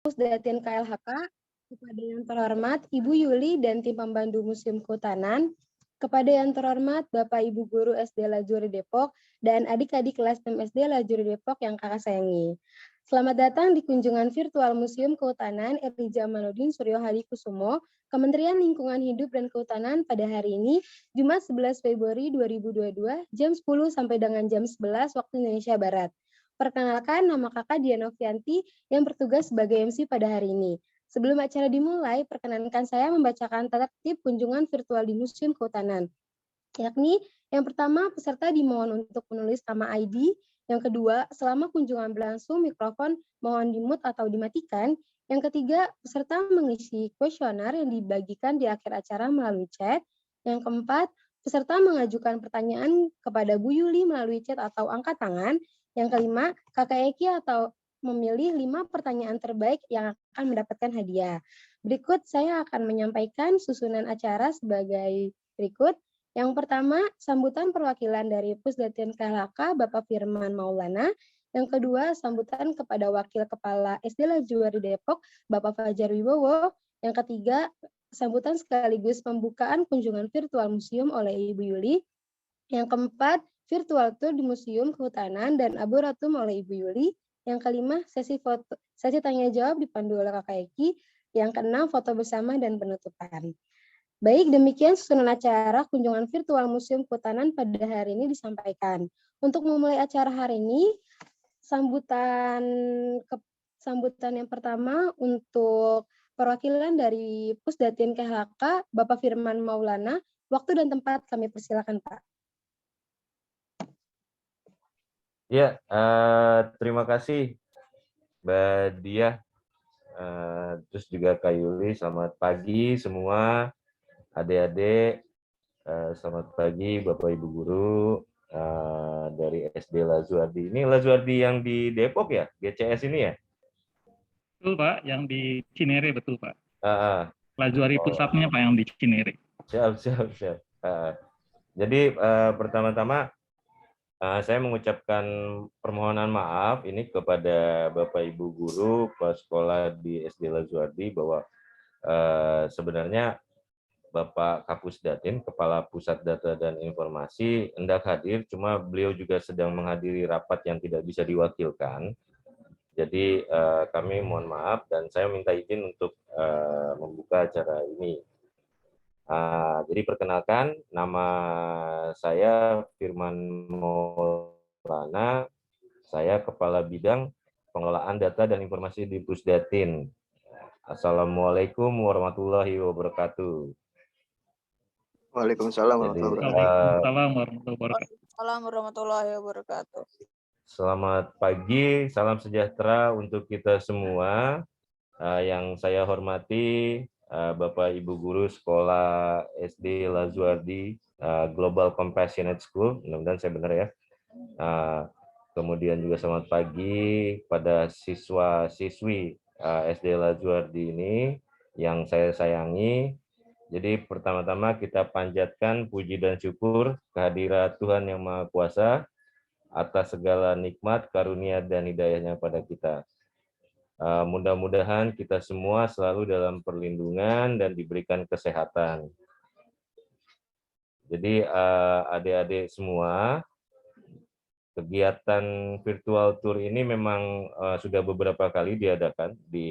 Pusdatin KLHK, kepada yang terhormat Ibu Yuli dan tim Pembantu Museum Kehutanan, kepada yang terhormat Bapak Ibu Guru SD Lajuri Depok, dan adik-adik kelas 6 SD Lajuri Depok yang kakak sayangi. Selamat datang di kunjungan virtual Museum Kehutanan RI Jamaluddin Suryo Hadi Kusumo, Kementerian Lingkungan Hidup dan Kehutanan pada hari ini, Jumat 11 Februari 2022, jam 10 sampai dengan jam 11 waktu Indonesia Barat. Perkenalkan, nama kakak Diana Novianti yang bertugas sebagai MC pada hari ini. Sebelum acara dimulai, perkenankan saya membacakan tata tertib kunjungan virtual di Museum Kehutanan. Yakni, yang pertama, peserta dimohon untuk menulis nama ID. Yang kedua, selama kunjungan berlangsung, mikrofon mohon di-mute atau dimatikan. Yang ketiga, peserta mengisi kuesioner yang dibagikan di akhir acara melalui chat. Yang keempat, peserta mengajukan pertanyaan kepada Bu Yuli melalui chat atau angkat tangan. Yang kelima, Kakak Eki atau memilih 5 pertanyaan terbaik yang akan mendapatkan hadiah. Berikut saya akan menyampaikan susunan acara sebagai berikut. Yang pertama, sambutan perwakilan dari Pusdatin KLHK Bapak Firman Maulana. Yang kedua, sambutan kepada Wakil Kepala SD Lajuri Depok Bapak Fajar Wibowo. Yang ketiga, sambutan sekaligus pembukaan kunjungan virtual museum oleh Ibu Yuli. Yang keempat, virtual tour di Museum Kehutanan dan Arboretum oleh Ibu Yuli. Yang kelima, sesi tanya jawab dipandu oleh Kakak Eki. Yang keenam, foto bersama dan penutupan. Baik, demikian susunan acara kunjungan virtual Museum Kehutanan pada hari ini disampaikan. Untuk memulai acara hari ini, sambutan yang pertama untuk perwakilan dari Pusdatin KLHK, Bapak Firman Maulana. Waktu dan tempat kami persilakan, Pak. Ya, terima kasih Mbak Dia, terus juga Kak Yuli. Selamat pagi semua adik-adik, selamat pagi Bapak Ibu Guru dari SD Lazuardi. Ini Lazuardi yang di Depok ya, GCS ini ya? Betul Pak, yang di Cinere betul Pak. Lazuardi Oh, pusatnya Pak yang di Cinere. Siap. Jadi pertama-tama saya mengucapkan permohonan maaf ini kepada Bapak Ibu Guru kepala sekolah di SD Lazuardi bahwa sebenarnya Bapak Kapusdatin, Kepala Pusat Data dan Informasi, hendak hadir, cuma beliau juga sedang menghadiri rapat yang tidak bisa diwakilkan. Jadi kami mohon maaf dan saya minta izin untuk membuka acara ini. Jadi perkenalkan, nama saya Firman Maulana, saya Kepala Bidang Pengelolaan Data dan Informasi di Pusdatin. Assalamualaikum warahmatullahi wabarakatuh. Waalaikumsalam warahmatullahi wabarakatuh. Selamat pagi, salam sejahtera untuk kita semua. Yang saya hormati Bapak Ibu Guru Sekolah SD Lazuardi Global Compassionate School, mudah-mudahan saya benar ya. Kemudian juga selamat pagi pada siswa-siswi SD Lazuardi ini yang saya sayangi. Jadi pertama-tama kita panjatkan puji dan syukur kehadirat Tuhan Yang Maha Kuasa atas segala nikmat, karunia, dan hidayahnya pada kita. Mudah-mudahan kita semua selalu dalam perlindungan dan diberikan kesehatan. Jadi adik-adik semua, kegiatan virtual tour ini memang sudah beberapa kali diadakan di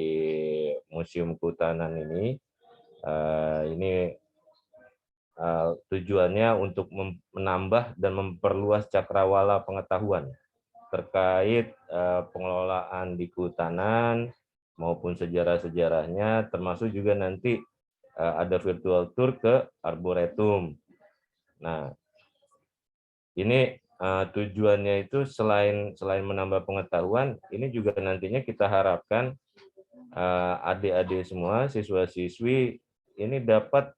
Museum Kehutanan ini. Ini tujuannya untuk menambah dan memperluas cakrawala pengetahuan terkait pengelolaan di kehutanan maupun sejarah-sejarahnya, termasuk juga nanti ada virtual tour ke Arboretum. Nah, ini tujuannya itu selain menambah pengetahuan, ini juga nantinya kita harapkan adik-adik semua, siswa-siswi ini dapat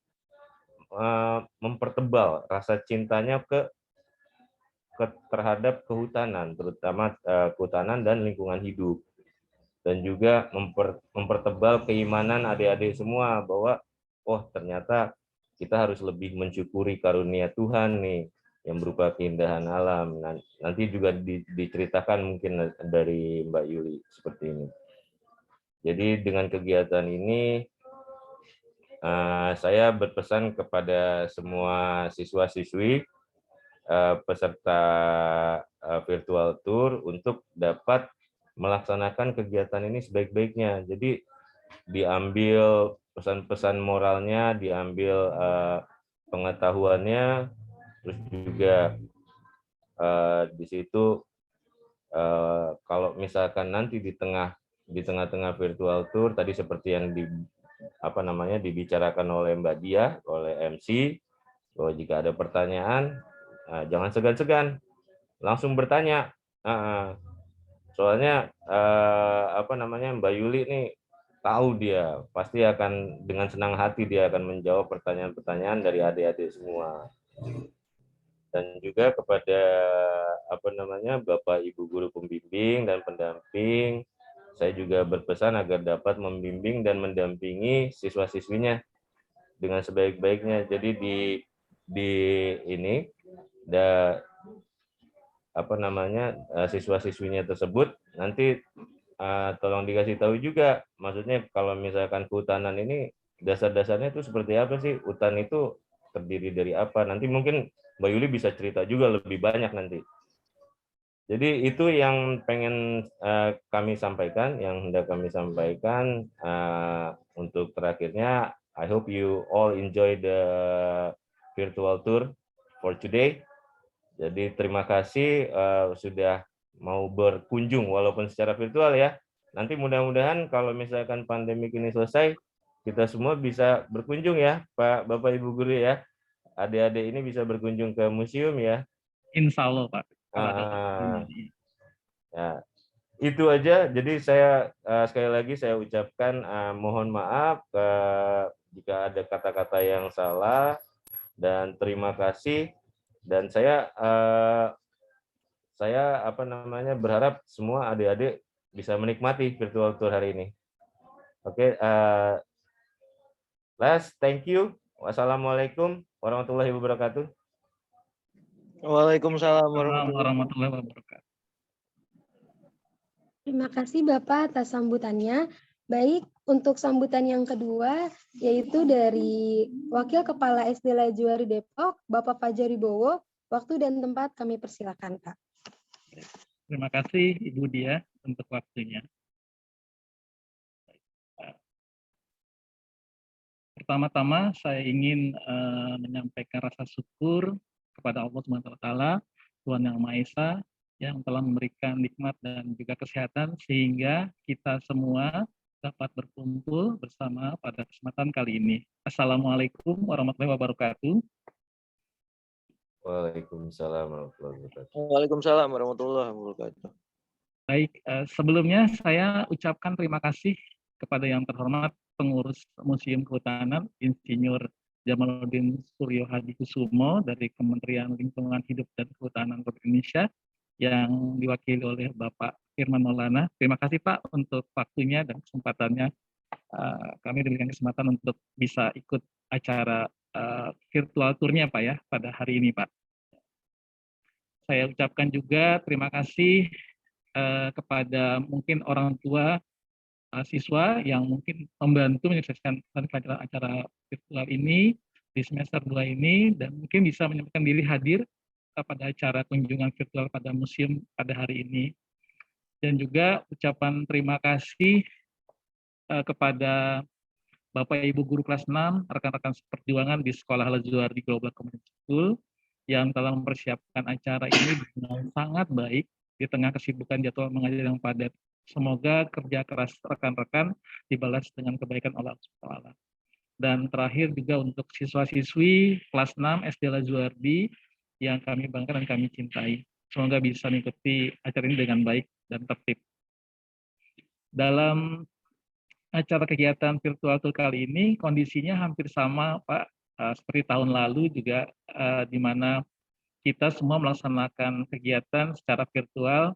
mempertebal rasa cintanya terhadap kehutanan, terutama kehutanan dan lingkungan hidup, dan juga mempertebal keimanan adik-adik semua bahwa ternyata kita harus lebih mensyukuri karunia Tuhan nih yang berupa keindahan alam. Nanti juga diceritakan mungkin dari Mbak Yuli seperti ini. Jadi dengan kegiatan ini saya berpesan kepada semua siswa-siswi peserta virtual tour untuk dapat melaksanakan kegiatan ini sebaik-baiknya. Jadi diambil pesan-pesan moralnya, diambil pengetahuannya, terus juga di situ kalau misalkan nanti di tengah-tengah virtual tour tadi seperti yang dibicarakan oleh Mbak Dia, oleh MC, bahwa jika ada pertanyaan jangan segan-segan, langsung bertanya. Soalnya Mbak Yuli nih tahu, dia pasti akan dengan senang hati dia akan menjawab pertanyaan-pertanyaan dari adik-adik semua. Dan juga kepada Bapak Ibu guru pembimbing dan pendamping, saya juga berpesan agar dapat membimbing dan mendampingi siswa-siswinya dengan sebaik-baiknya. Jadi siswa-siswinya tersebut nanti tolong dikasih tahu juga, maksudnya kalau misalkan kehutanan ini dasar-dasarnya itu seperti apa sih, hutan itu terdiri dari apa, nanti mungkin Mbak Yuli bisa cerita juga lebih banyak nanti. Jadi itu yang pengen kami sampaikan, yang hendak kami sampaikan. Untuk terakhirnya, I hope you all enjoy the virtual tour for today. Jadi terima kasih sudah mau berkunjung walaupun secara virtual ya. Nanti mudah-mudahan kalau misalkan pandemi ini selesai, kita semua bisa berkunjung ya, Pak, Bapak, Ibu guru ya. Adik-adik ini bisa berkunjung ke museum ya. Insya Allah, Pak. Ya, itu aja. Jadi saya sekali lagi saya ucapkan mohon maaf jika ada kata-kata yang salah, dan terima kasih. Dan saya berharap semua adik-adik bisa menikmati virtual tour hari ini. Oke, last, thank you. Wassalamualaikum warahmatullahi wabarakatuh. Waalaikumsalam warahmatullahi wabarakatuh. Terima kasih Bapak atas sambutannya. Baik, untuk sambutan yang kedua, yaitu dari Wakil Kepala SD Lajuari Depok, Bapak Fajar Wibowo. Waktu dan tempat kami persilakan, Pak. Terima kasih Ibu Dia untuk waktunya. Pertama-tama saya ingin menyampaikan rasa syukur kepada Allah SWT, Tuhan Yang Maha Esa, yang telah memberikan nikmat dan juga kesehatan sehingga kita semua dapat berkumpul bersama pada kesempatan kali ini. Assalamualaikum warahmatullahi wabarakatuh. Waalaikumsalam warahmatullahi wabarakatuh. Waalaikumsalam warahmatullahi wabarakatuh. Baik, sebelumnya saya ucapkan terima kasih kepada yang terhormat pengurus Museum Kehutanan, Insinyur Jamaluddin Suryo Hadi Kusumo dari Kementerian Lingkungan Hidup dan Kehutanan Republik Indonesia, yang diwakili oleh Bapak Firman Maulana. Terima kasih Pak untuk waktunya dan kesempatannya. Kami diberikan kesempatan untuk bisa ikut acara virtual tour-nya Pak ya pada hari ini Pak. Saya ucapkan juga terima kasih kepada mungkin orang tua siswa yang mungkin membantu menyukseskan acara virtual ini di semester 2 ini, dan mungkin bisa menyempatkan diri hadir pada acara kunjungan virtual pada museum pada hari ini. Dan juga ucapan terima kasih kepada Bapak Ibu guru kelas 6, rekan-rekan seperjuangan di Sekolah Lajuardi Global Community School yang telah mempersiapkan acara ini dengan sangat baik di tengah kesibukan jadwal mengajar yang padat. Semoga kerja keras rekan-rekan dibalas dengan kebaikan Allah SWT. Dan terakhir juga untuk siswa-siswi kelas 6 SD Lajuardi yang kami banggakan dan kami cintai. Semoga bisa mengikuti acara ini dengan baik dan tertib. Dalam acara kegiatan virtual tour kali ini kondisinya hampir sama Pak, seperti tahun lalu juga, di mana kita semua melaksanakan kegiatan secara virtual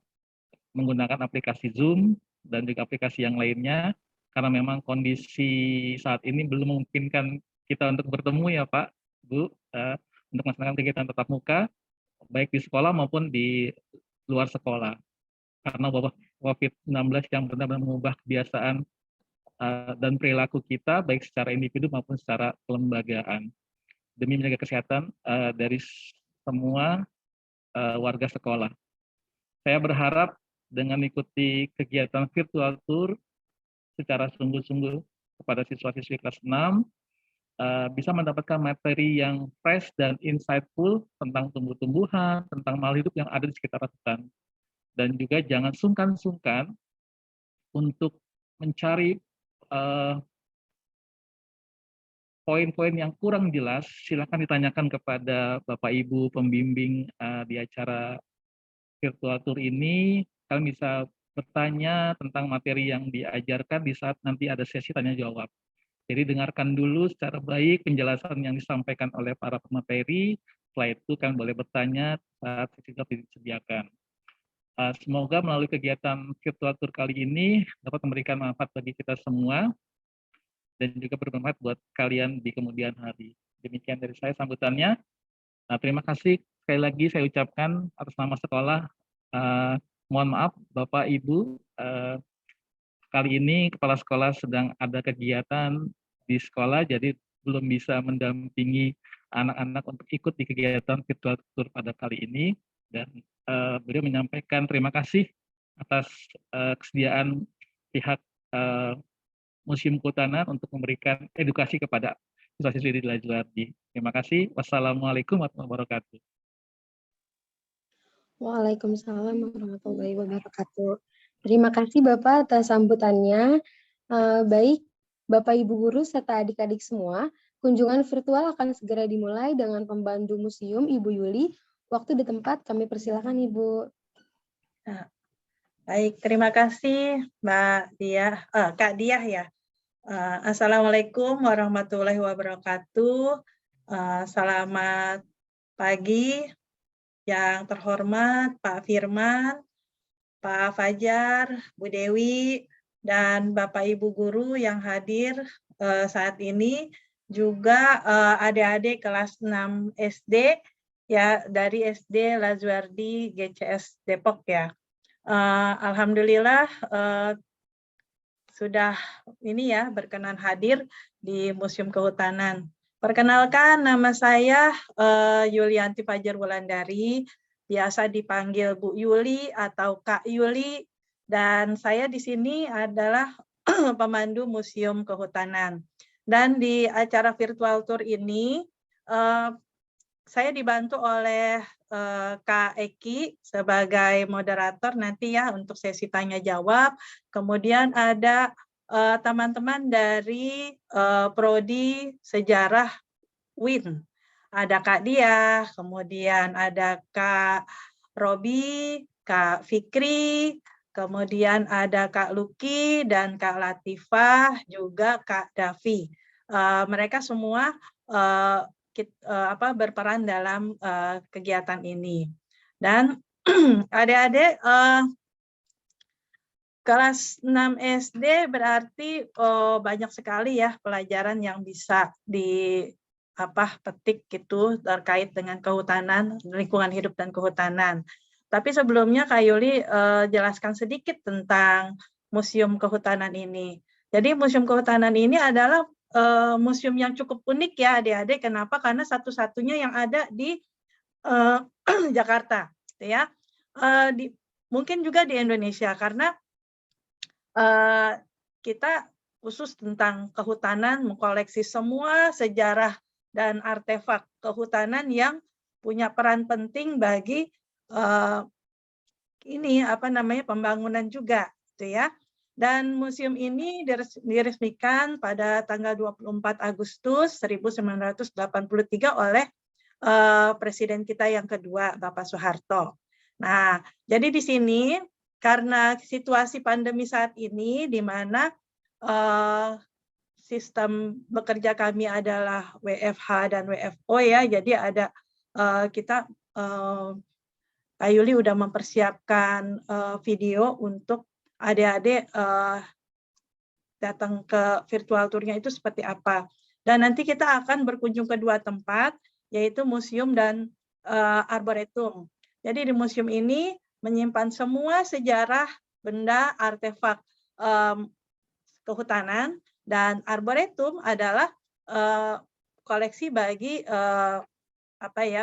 menggunakan aplikasi Zoom dan juga aplikasi yang lainnya, karena memang kondisi saat ini belum memungkinkan kita untuk bertemu ya Pak, Bu, untuk melaksanakan kegiatan tatap muka, baik di sekolah maupun di luar sekolah. Karena wabah COVID-19 yang benar-benar mengubah kebiasaan dan perilaku kita baik secara individu maupun secara kelembagaan demi menjaga kesehatan dari semua warga sekolah. Saya berharap dengan mengikuti kegiatan virtual tour secara sungguh-sungguh kepada siswa-siswi kelas 6 bisa mendapatkan materi yang fresh dan insightful tentang tumbuh-tumbuhan, tentang makhluk hidup yang ada di sekitar hutan. Dan juga jangan sungkan-sungkan untuk mencari poin-poin yang kurang jelas, silakan ditanyakan kepada Bapak Ibu pembimbing di acara virtual tour ini. Kalian bisa bertanya tentang materi yang diajarkan di saat nanti ada sesi tanya jawab. Jadi dengarkan dulu secara baik penjelasan yang disampaikan oleh para pemateri. Setelah itu kalian boleh bertanya saat sesi jawab disediakan. Semoga melalui kegiatan virtual tour kali ini dapat memberikan manfaat bagi kita semua dan juga bermanfaat buat kalian di kemudian hari. Demikian dari saya sambutannya. Terima kasih sekali lagi saya ucapkan atas nama sekolah. Mohon maaf Bapak Ibu, kali ini kepala sekolah sedang ada kegiatan di sekolah, jadi belum bisa mendampingi anak-anak untuk ikut di kegiatan virtual tour pada kali ini. Dan beliau menyampaikan terima kasih atas kesediaan pihak Museum Kehutanan untuk memberikan edukasi kepada siswa-siswi di Lajuardi. Terima kasih. Wassalamualaikum warahmatullahi wabarakatuh. Waalaikumsalam warahmatullahi wabarakatuh. Terima kasih Bapak atas sambutannya. Baik, Bapak Ibu guru serta adik-adik semua, kunjungan virtual akan segera dimulai dengan pembantu museum Ibu Yuli. Waktu di tempat kami persilakan Ibu. Nah, baik, terima kasih Mbak Diah, Kak Diah ya. Assalamualaikum warahmatullahi wabarakatuh. Selamat pagi yang terhormat Pak Firman, Pak Fajar, Bu Dewi, dan Bapak Ibu guru yang hadir saat ini, juga adik-adik kelas 6 SD ya dari SD Lajuardi GCS Depok ya. Alhamdulillah sudah ini ya berkenan hadir di Museum Kehutanan. Perkenalkan, nama saya Yulianti Fajar Wulandari, biasa dipanggil Bu Yuli atau Kak Yuli, dan saya di sini adalah pemandu Museum Kehutanan. Dan di acara virtual tour ini, saya dibantu oleh Kak Eki sebagai moderator nanti ya untuk sesi tanya jawab. Kemudian ada teman-teman dari Prodi Sejarah UIN. Ada Kak Diah, kemudian ada Kak Robi, Kak Fikri, kemudian ada Kak Luki dan Kak Latifah, juga Kak Davi. Mereka semua berperan dalam kegiatan ini. Dan adik-adik kelas 6 SD berarti banyak sekali ya pelajaran yang bisa petik gitu terkait dengan kehutanan, lingkungan hidup dan kehutanan. Tapi sebelumnya Kak Yuli jelaskan sedikit tentang Museum Kehutanan ini. Jadi Museum Kehutanan ini adalah museum yang cukup unik ya adik-adik. Kenapa? Karena satu-satunya yang ada di Jakarta, ya. Mungkin juga di Indonesia karena kita khusus tentang kehutanan mengkoleksi semua sejarah dan artefak kehutanan yang punya peran penting bagi pembangunan juga, gitu ya. Dan museum ini diresmikan pada tanggal 24 Agustus 1983 oleh Presiden kita yang kedua, Bapak Soeharto. Nah, jadi di sini karena situasi pandemi saat ini, di mana sistem bekerja kami adalah WFH dan WFO ya, jadi ada kita Kak Yuli udah mempersiapkan video untuk adik-adik datang ke virtual tour-nya itu seperti apa. Dan nanti kita akan berkunjung ke dua tempat, yaitu museum dan arboretum. Jadi di museum ini menyimpan semua sejarah, benda, artefak Kehutanan, dan Arboretum adalah koleksi bagi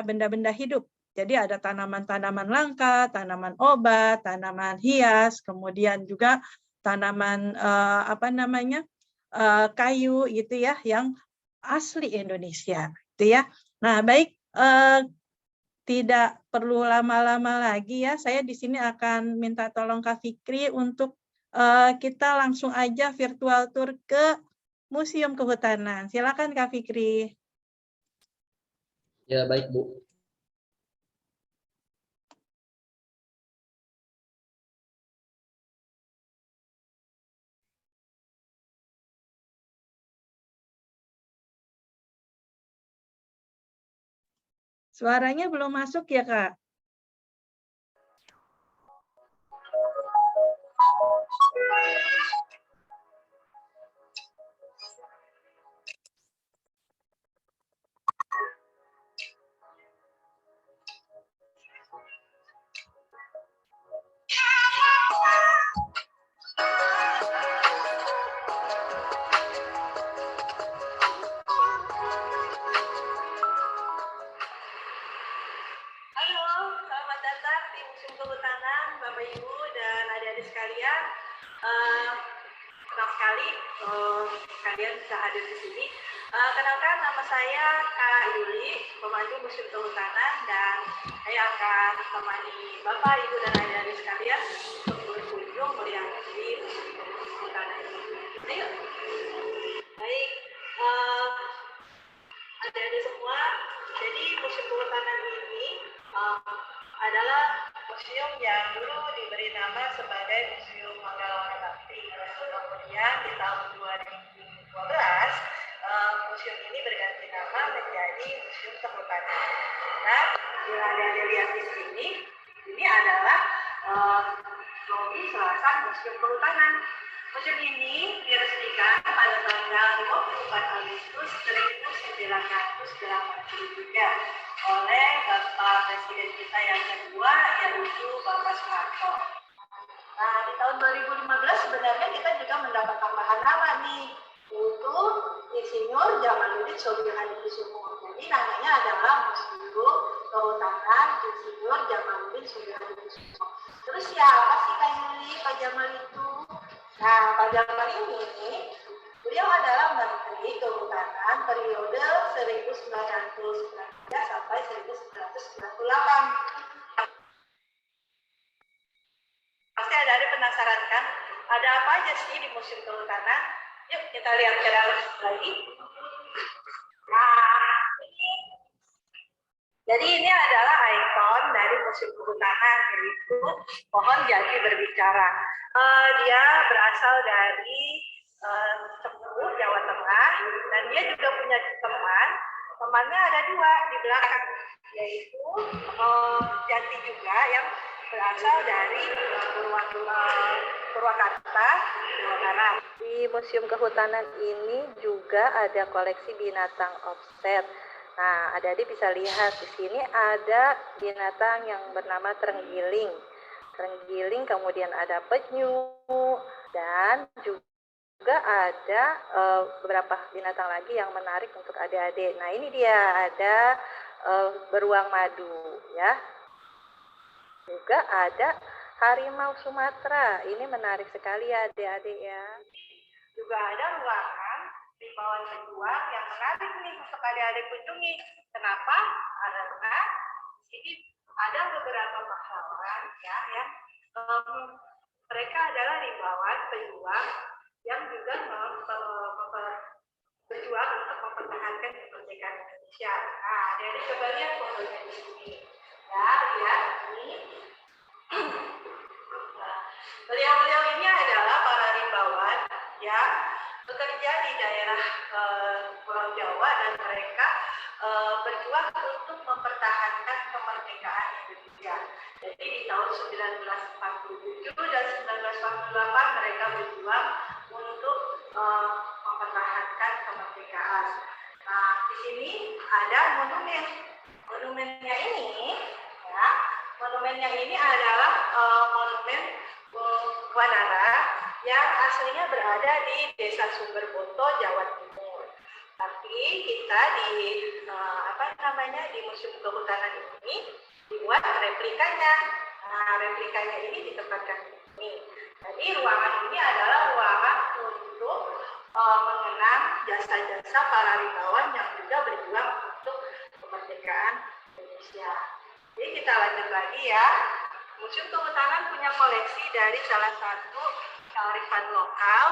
benda-benda hidup. Jadi ada tanaman-tanaman langka, tanaman obat, tanaman hias, kemudian juga tanaman kayu gitu ya, yang asli Indonesia, gitu ya. Nah, baik, tidak perlu lama-lama lagi ya. Saya di sini akan minta tolong Kak Fikri untuk kita langsung aja virtual tour ke Museum Kehutanan. Silakan Kak Fikri. Ya, baik, Bu. Suaranya belum masuk ya, Kak? Kalian bisa hadir di sini. Kenalkan, nama saya Kak Yuli, pemandu Museum Kehutanan, dan saya akan menemani Bapak, Ibu, dan adik-adik sekalian untuk berkunjung melihat di Museum Kehutanan ini. Ayo. Baik, adik-adik semua, jadi Museum Kehutanan ini adalah museum yang dulu diberi nama sebagai Museum Manggala Bakti. Kemudian di tahun 2012, museum ini berganti nama menjadi Museum Kehutanan. Nah, bila Anda lihat di sini, ini adalah lobi selasan Museum Kehutanan. Museum ini diresmikan pada tanggal 24 Agustus 1983 oleh Bapak Presiden kita yang kedua, yaitu Bapak Soeharto. Nah, di tahun 2015 sebenarnya kita juga mendapat tambahan nama nih, yaitu Insinyur Jamaluddin Sobri Hadikusumo. Jadi namanya adalah Museum Kehutanan Insinyur Jamaluddin Sobri Hadikusumo. Terus siapa sih Kak Yuli, Pak Jamal itu? Nah, Pak Jamal ini, beliau adalah Menteri Kehutanan periode 1993 sampai 1998. Pasti ada penasaran kan? Ada apa aja sih di Museum Kehutanan? Yuk kita lihat ke dalam lagi. Nah, jadi ini adalah ikon dari Museum Kehutanan, yaitu pohon jati berbicara. Dia berasal dari Cepu, Jawa Tengah, dan dia juga punya teman. Temannya ada dua di belakang, yaitu jati juga yang berasal dari Purwakarta, Jawa Barat. Di Museum Kehutanan ini juga ada koleksi binatang offset. Nah, adik-adik bisa lihat di sini ada binatang yang bernama terenggiling. Terenggiling, kemudian ada penyu, dan juga ada beberapa binatang lagi yang menarik untuk adik-adik. Nah, ini dia ada beruang madu, ya. Juga ada harimau Sumatera. Ini menarik sekali ya adik-adik ya. Juga ada ruangan rimbauan pejuang yang menarik nih untuk adik-adik kunjungi. Kenapa? Karena di sini ada beberapa pahlawan ya, yang mereka adalah rimbauan pejuang yang juga berjuang untuk mempertahankan kemerdekaan Indonesia. Nah, adik-adik coba lihat fotonya di sini. Ya, lihat ini. Beliau-beliau ini adalah para rimbauan yang bekerja di daerah Pulau Jawa, dan mereka berjuang untuk mempertahankan kemerdekaan Indonesia. Jadi di tahun 1947 dan 1948 mereka berjuang untuk mempertahankan kemerdekaan. Nah, di sini ada monumen. Monumennya ini, ya, monumennya ini adalah monumen Wanara yang aslinya berada di Desa Sumberboto, Jawa Timur. Tapi kita di di Museum Kehutanan ini dibuat replikanya. Nah, replikanya ini ditempatkan di sini. Jadi ruangan ini adalah ruangan untuk mengenang jasa-jasa para relawan yang juga berjuang untuk kemerdekaan Indonesia. Jadi kita lanjut lagi ya. Museum Kehutanan punya koleksi dari salah satu kearifan lokal,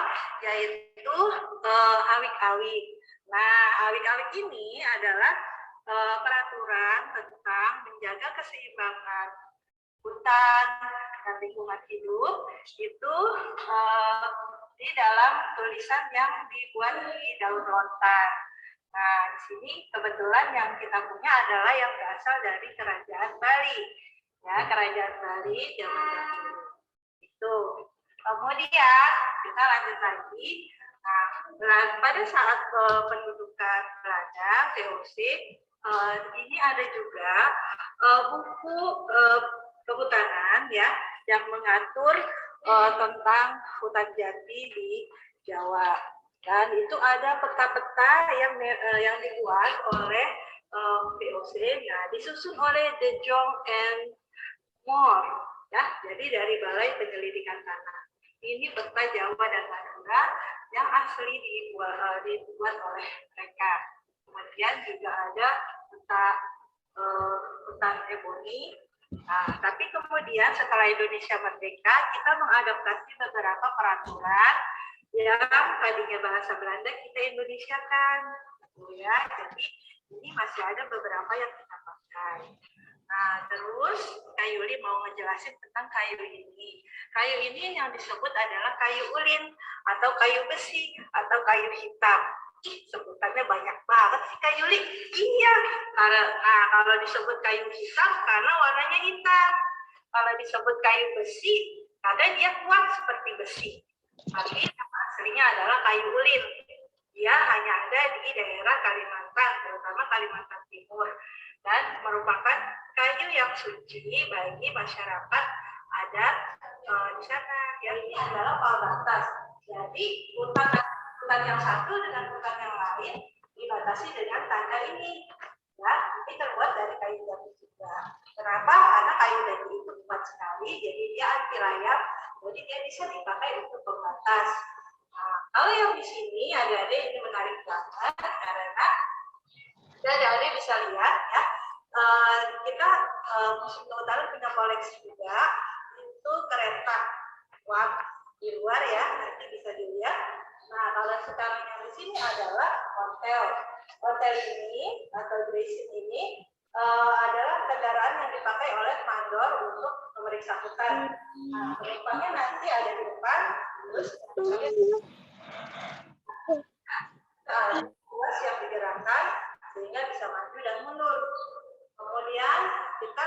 yaitu awik-awik. Nah, awik-awik ini adalah peraturan tentang menjaga keseimbangan hutan dan lingkungan hidup itu di dalam tulisan yang dibuat di daun lontar. Nah, di sini kebetulan yang kita punya adalah yang berasal dari Kerajaan Bali. Ya, Kerajaan Bali zaman dahulu. Itu. Kemudian kita lanjut lagi. Nah, pada saat pendudukan Belanda, VOC, ini ada juga buku kehutanan ya yang mengatur tentang hutan jati di Jawa. Dan itu ada peta-peta yang dibuat oleh VOC, nah, disusun oleh De Jong and Moore, ya. Jadi dari Balai Penyelidikan Tanah. Ini peta Jawa dan Madura yang asli dibuat oleh mereka. Kemudian juga ada peta hutan eboni. Nah, tapi kemudian setelah Indonesia merdeka, kita mengadaptasi beberapa peraturan yang tadinya bahasa Belanda kita Indonesiakan, ya. Jadi ini masih ada beberapa yang kita pakai. Nah, terus Kak Yuli mau ngejelasin tentang kayu ini. Kayu ini yang disebut adalah kayu ulin atau kayu besi atau kayu hitam. Sebutannya banyak banget sih Kak Yuli. Iya, kalau disebut kayu hitam karena warnanya hitam. Kalau disebut kayu besi karena dia kuat seperti besi. Tapi nama aslinya adalah kayu ulin. Dia hanya ada di daerah Kalimantan, terutama Kalimantan Timur, dan merupakan kayu yang suci bagi masyarakat adat di sana. Yang ini adalah palbatas. Jadi hutan yang satu dengan hutan yang lain dibatasi dengan tanda ini. Ya, ini terbuat dari kayu jati juga. Kenapa? Karena kayu jati itu kuat sekali, jadi dia anti rayap, jadi dia bisa dipakai untuk pembatas. Nah, kalau yang di sini adik-adik ini menarik banget karena adik-adik bisa lihat ya, kita Museum Kehutanan punya koleksi juga itu kereta uap di luar ya, nanti bisa dilihat. Nah, kalau sekarang yang di sini adalah hotel. Hotel ini atau dressing ini adalah kendaraan yang dipakai oleh mandor untuk memeriksa hutan. Nah, penumpangnya nanti ada di depan, terus siap digerakkan sehingga bisa maju dan mundur. Kemudian kita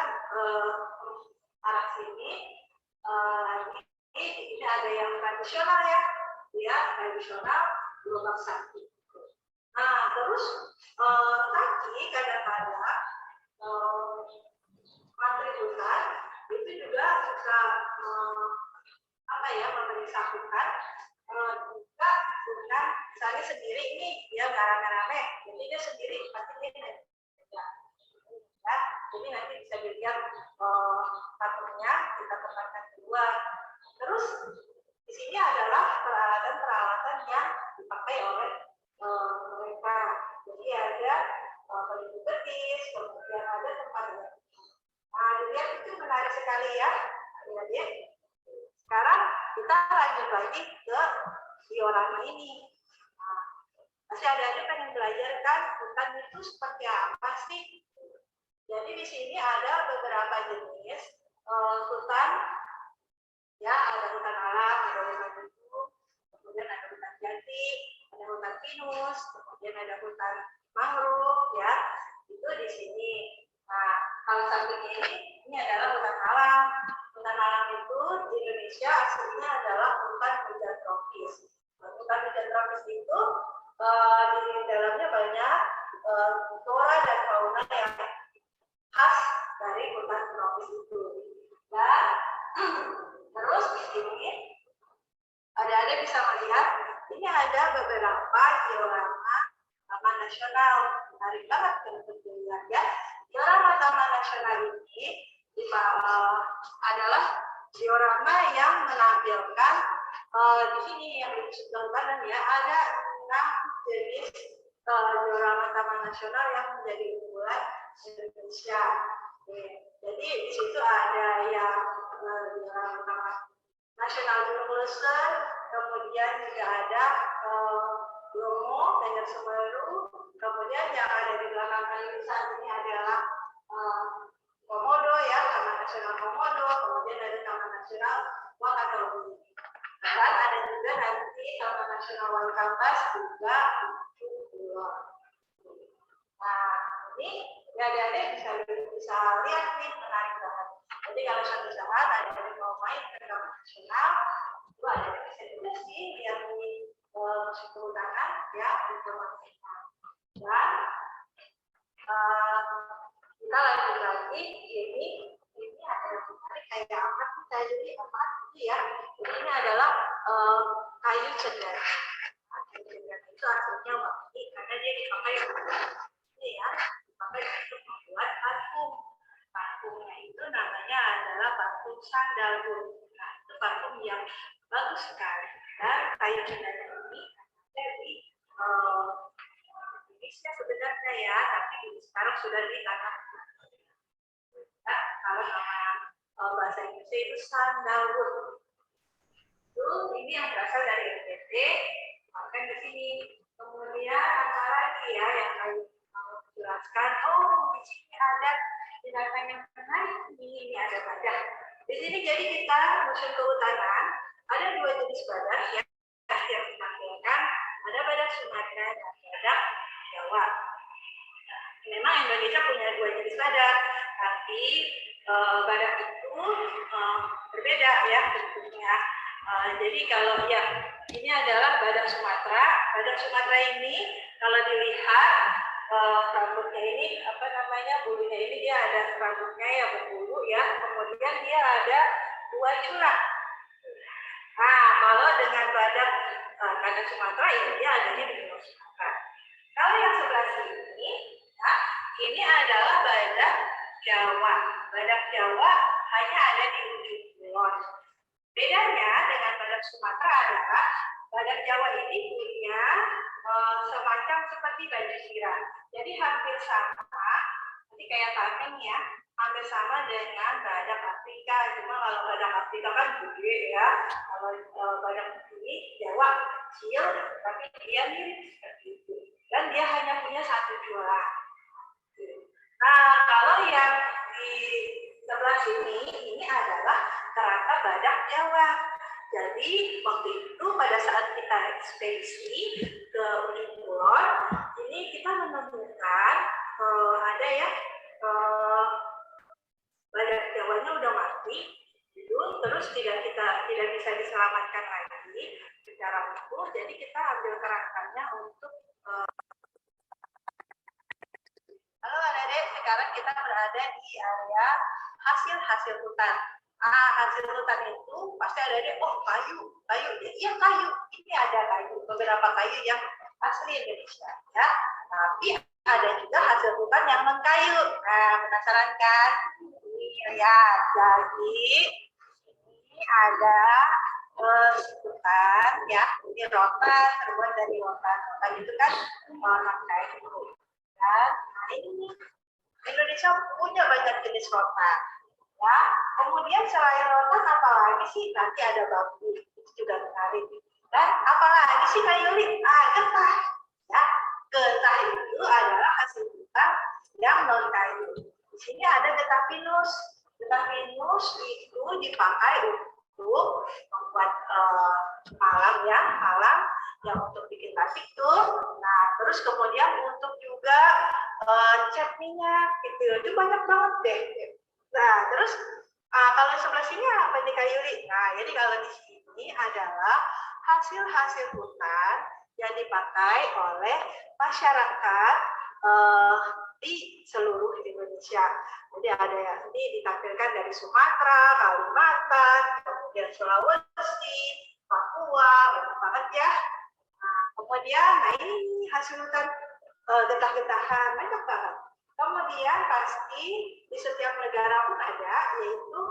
arah sini ini ada yang tradisional ya, tradisional gelombang 1. Nah, terus tadi kadang-kadang menteri hutan itu juga suka memeriksa hutan juga dengan misalnya sendiri ini dia nggak rame-rame, jadi dia sendiri pasti dia ya. Jadi nanti bisa dilihat patungnya kita tempatkan keluar. Terus di sini adalah peralatan-peralatan yang dipakai oleh mereka. Jadi ada pelindung betis, kemudian ada tempat. Nah, dilihat itu menarik sekali ya, adik-adik. Sekarang kita lanjut lagi ke diorama ini. Nah, masih adik-adik pengen belajar kan hutan itu seperti apa sih? Jadi di sini ada beberapa jenis hutan. Ya, ada hutan alam, ada hutan lindung, kemudian ada hutan jati, ada hutan pinus, kemudian ada hutan mangrove, ya, itu di sini. Nah, kalau samping ini adalah hutan alam. Hutan alam itu di Indonesia aslinya adalah hutan hujan tropis. Hutan hujan tropis itu di dalamnya banyak flora dan fauna yang khas dari hutan tropis itu. Dan terus di sini ada diorama Taman Nasional. Menarik banget untuk dilihat ya. Diorama Taman Nasional ini adalah diorama yang menampilkan di sini yang di sebelah kanan ya, ada 6 jenis diorama Taman Nasional yang menjadi unggulan Indonesia. Jadi di situ ada yang diorama Taman Nasional Gunung Leuser, kemudian juga ada Bromo, Banjar Semeru, kemudian yang ada di belakang kami saat ini adalah Komodo ya, Taman Nasional Komodo, kemudian ada Taman Nasional Wakatobi. Dan ada juga nanti Taman Nasional Waikambas juga Pulau. Nah, ini adik-adik bisa lihat nih, menarik banget. Jadi kalau suatu saat adik-adik mau main ke Taman Nasional, itu adik-adik bisa juga sih lihat di Museum Kehutanan ya, informasinya. Dan kita lanjut lagi, ini ada menarik kayak apa kita jadi apa ya. Jadi ini adalah kayu cendana. Kayu cendana itu aslinya wangi karena dia dipakai ini ya, dipakai untuk membuat parfum. Parfumnya itu namanya adalah parfum sandalwood. Nah, itu parfum yang bagus sekali. Dan kayu cendana ini dari Indonesia sebenarnya ya, tapi sekarang sudah di tanah. Nah, kalau nama bahasa Indonesia itu sandalwood. Itu ini yang berasal dari NTT, bahkan di sini. Kemudian apa lagi ya yang kami mau jelaskan? Oh, di sini ada binatang yang menarik. Ini ada badak. Di sini jadi kita Museum Kehutanan ada 2 jenis badak yang ditampilkan. Ada badak Sumatera dan badak Jawa. Memang Indonesia punya 2 jenis badak, tapi badak itu berbeda ya bentuknya. Jadi kalau ya ini adalah badak Sumatera. Badak Sumatera ini kalau dilihat rambutnya ini apa namanya, bulunya ini dia ada rambutnya ya berbulu ya. Kemudian dia ada 2 curah. Nah, kalau dengan badak Sumatera ya dia adanya di Pulau Sumatera. Kalau yang sebelah sini, ya, ini adalah badak Jawa. Badak Jawa hanya ada di ujung kulon. Bedanya dengan badak Sumatera adalah badak Jawa ini punya semacam seperti baju sirah. Jadi hampir sama, jadi kayak tameng ya, hampir sama dengan badak Afrika. Cuma kalau badak Afrika kan gede ya, kalau badak ini Jawa kecil, tapi dia mirip seperti itu. Dan dia hanya punya 1 juara. Nah, kalau yang di sebelah sini, ini adalah kerangka badak Jawa. Jadi waktu itu pada saat kita ekspedisi ke ujung kulon, ini kita menemukan ada ya badak Jawanya udah mati, gitu, terus tidak bisa diselamatkan lagi secara utuh. Jadi kita ambil kerangkanya untuk halo adik-adik, sekarang kita berada di area hasil hutan. Hasil hutan itu pasti adik-adik, oh kayu, iya kayu. Ini ada kayu, beberapa kayu yang asli Indonesia ya. Tapi ada juga hasil hutan yang non kayu. Nah, penasaran kan? Ini ya, jadi ini ada hutan ya. Ini rotan, terbuat dari rotan. Rotan itu kan non kayu. Dan ini Indonesia punya banyak jenis rotan. Ya, kemudian selain rotan apalagi sih? Nanti ada bambu, itu juga menarik. Dan apalagi sih Kak Yuli? Getah. Ya, getah itu adalah hasil hutan yang non kayu. Di sini ada getah pinus. Getah pinus itu dipakai untuk membuat palang ya, palang yang untuk bikin batik tuh. Nah, terus kemudian untuk juga cat minyak gitu. Itu banyak banget deh. Nah, terus kalau sebelah sini apa nih Kak Yuli? Nah, jadi kalau di sini adalah hasil hutan yang dipakai oleh masyarakat di seluruh Indonesia. Jadi ada yang ini ditampilkan dari Sumatera, Kalimantan, kemudian Sulawesi, Papua, banyak banget ya. Nah, kemudian, nah ini hasil hutan getah-getahan, banyak banget. Kemudian pasti di setiap negara pun ada, yaitu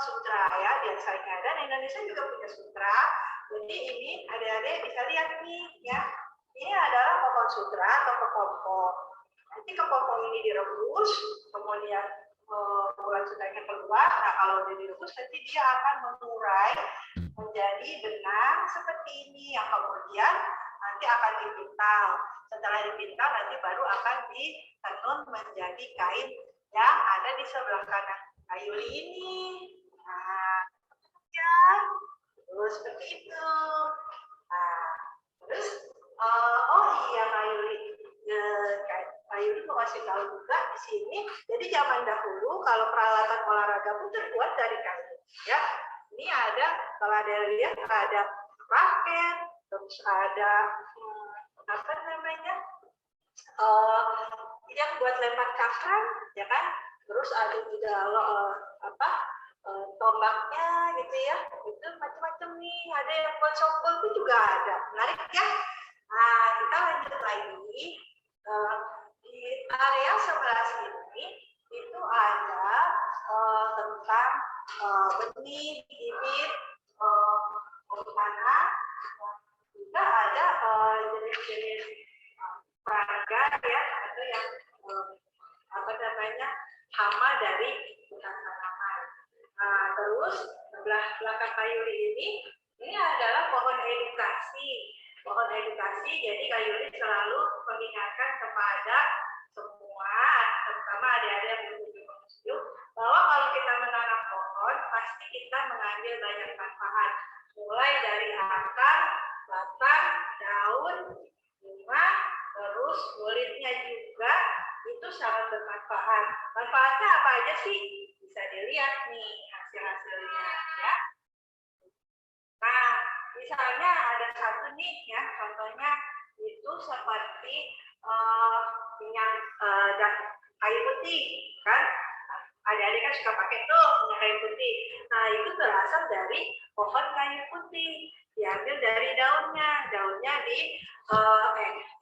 sutra ya, biasanya. Dan Indonesia juga punya sutra. Jadi ini adik-adik bisa lihat nih ya. Ini adalah pohon sutra atau kepompong. Nanti kepompong ini direbus, kemudian bulan sutranya keluar. Nah kalau dia direbus nanti dia akan mengurai menjadi benang seperti ini, yang kemudian nanti akan dipintal. Setelah dipintal nanti baru akan ditenun menjadi kain yang ada di sebelah kanan kayu ini. Nah, ya, terus seperti itu. Nah, terus oh iya Kak Yuli mau kasih tahu juga di sini. Jadi zaman dahulu kalau peralatan olahraga pun terbuat dari kayu, ya. Ini ada, kalau ada lihat ada raket, terus ada apa namanya yang buat lempar cakram, ya kan? Terus ada juga tombaknya gitu ya, itu macam-macam nih. Ada yang buat softball itu juga ada, menarik ya. Nah kita lanjut lagi di area sebelah sini itu ada tentang benih, bibit, tanah, juga ada jenis-jenis peraga ya, atau yang apa namanya hama dari hutan tanaman. Nah, terus sebelah belakang Kak Yuli ini adalah pohon edukasi. Pohon edukasi, jadi Kak Yuli selalu mengingatkan kepada semua, terutama adik-adik yang menuju museum, bahwa kalau kita menanam pohon, pasti kita mengambil banyak manfaat. Mulai dari akar, batang, daun, bunga, terus kulitnya juga itu sangat bermanfaat. Manfaatnya apa aja sih? Bisa dilihat nih hasil-hasilnya ya. Nah, misalnya ada satu nih ya, contohnya itu seperti minyak kayu putih kan. Adik-adik kan suka pakai tuh minyak kayu putih. Nah, itu berasal dari pohon kayu putih. Diambil dari daunnya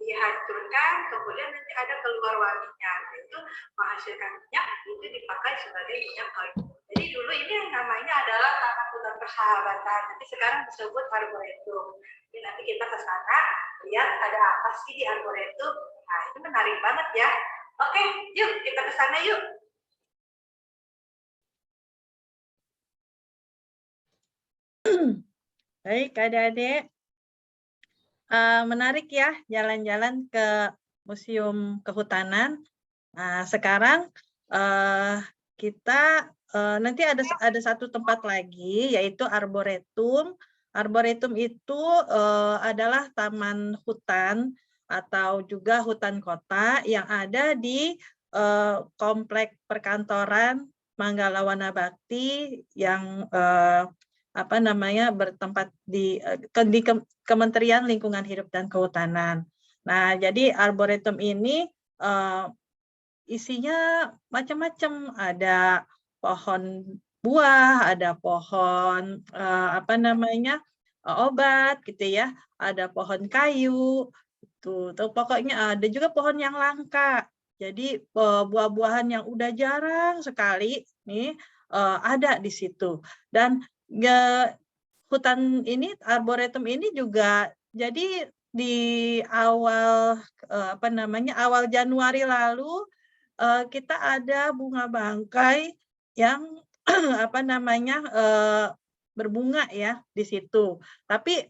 dihancurkan, kemudian nanti ada keluar wanginya. Itu menghasilkan minyak, itu dipakai sebagai minyak kayu. Jadi dulu ini yang namanya adalah taman hutan persahabatan. Nanti sekarang disebut arboretum. Jadi nanti kita ke sana lihat ada apa sih di arboretum. Nah, itu menarik banget ya. Oke, yuk kita ke sana yuk. Baik, adik-adik. Menarik ya jalan-jalan ke Museum Kehutanan. Nah, sekarang kita nanti ada satu tempat lagi, yaitu arboretum. Arboretum itu adalah taman hutan atau juga hutan kota yang ada di komplek perkantoran Manggala Wana Bakti yang bertempat di Kementerian Lingkungan Hidup dan Kehutanan. Nah, jadi arboretum ini isinya macam-macam, ada pohon buah, ada pohon obat gitu ya, ada pohon kayu, tuh pokoknya ada juga pohon yang langka. Jadi buah-buahan yang udah jarang sekali nih ada di situ. Dan hutan ini, arboretum ini juga jadi di awal awal Januari lalu kita ada bunga bangkai yang berbunga ya di situ. Tapi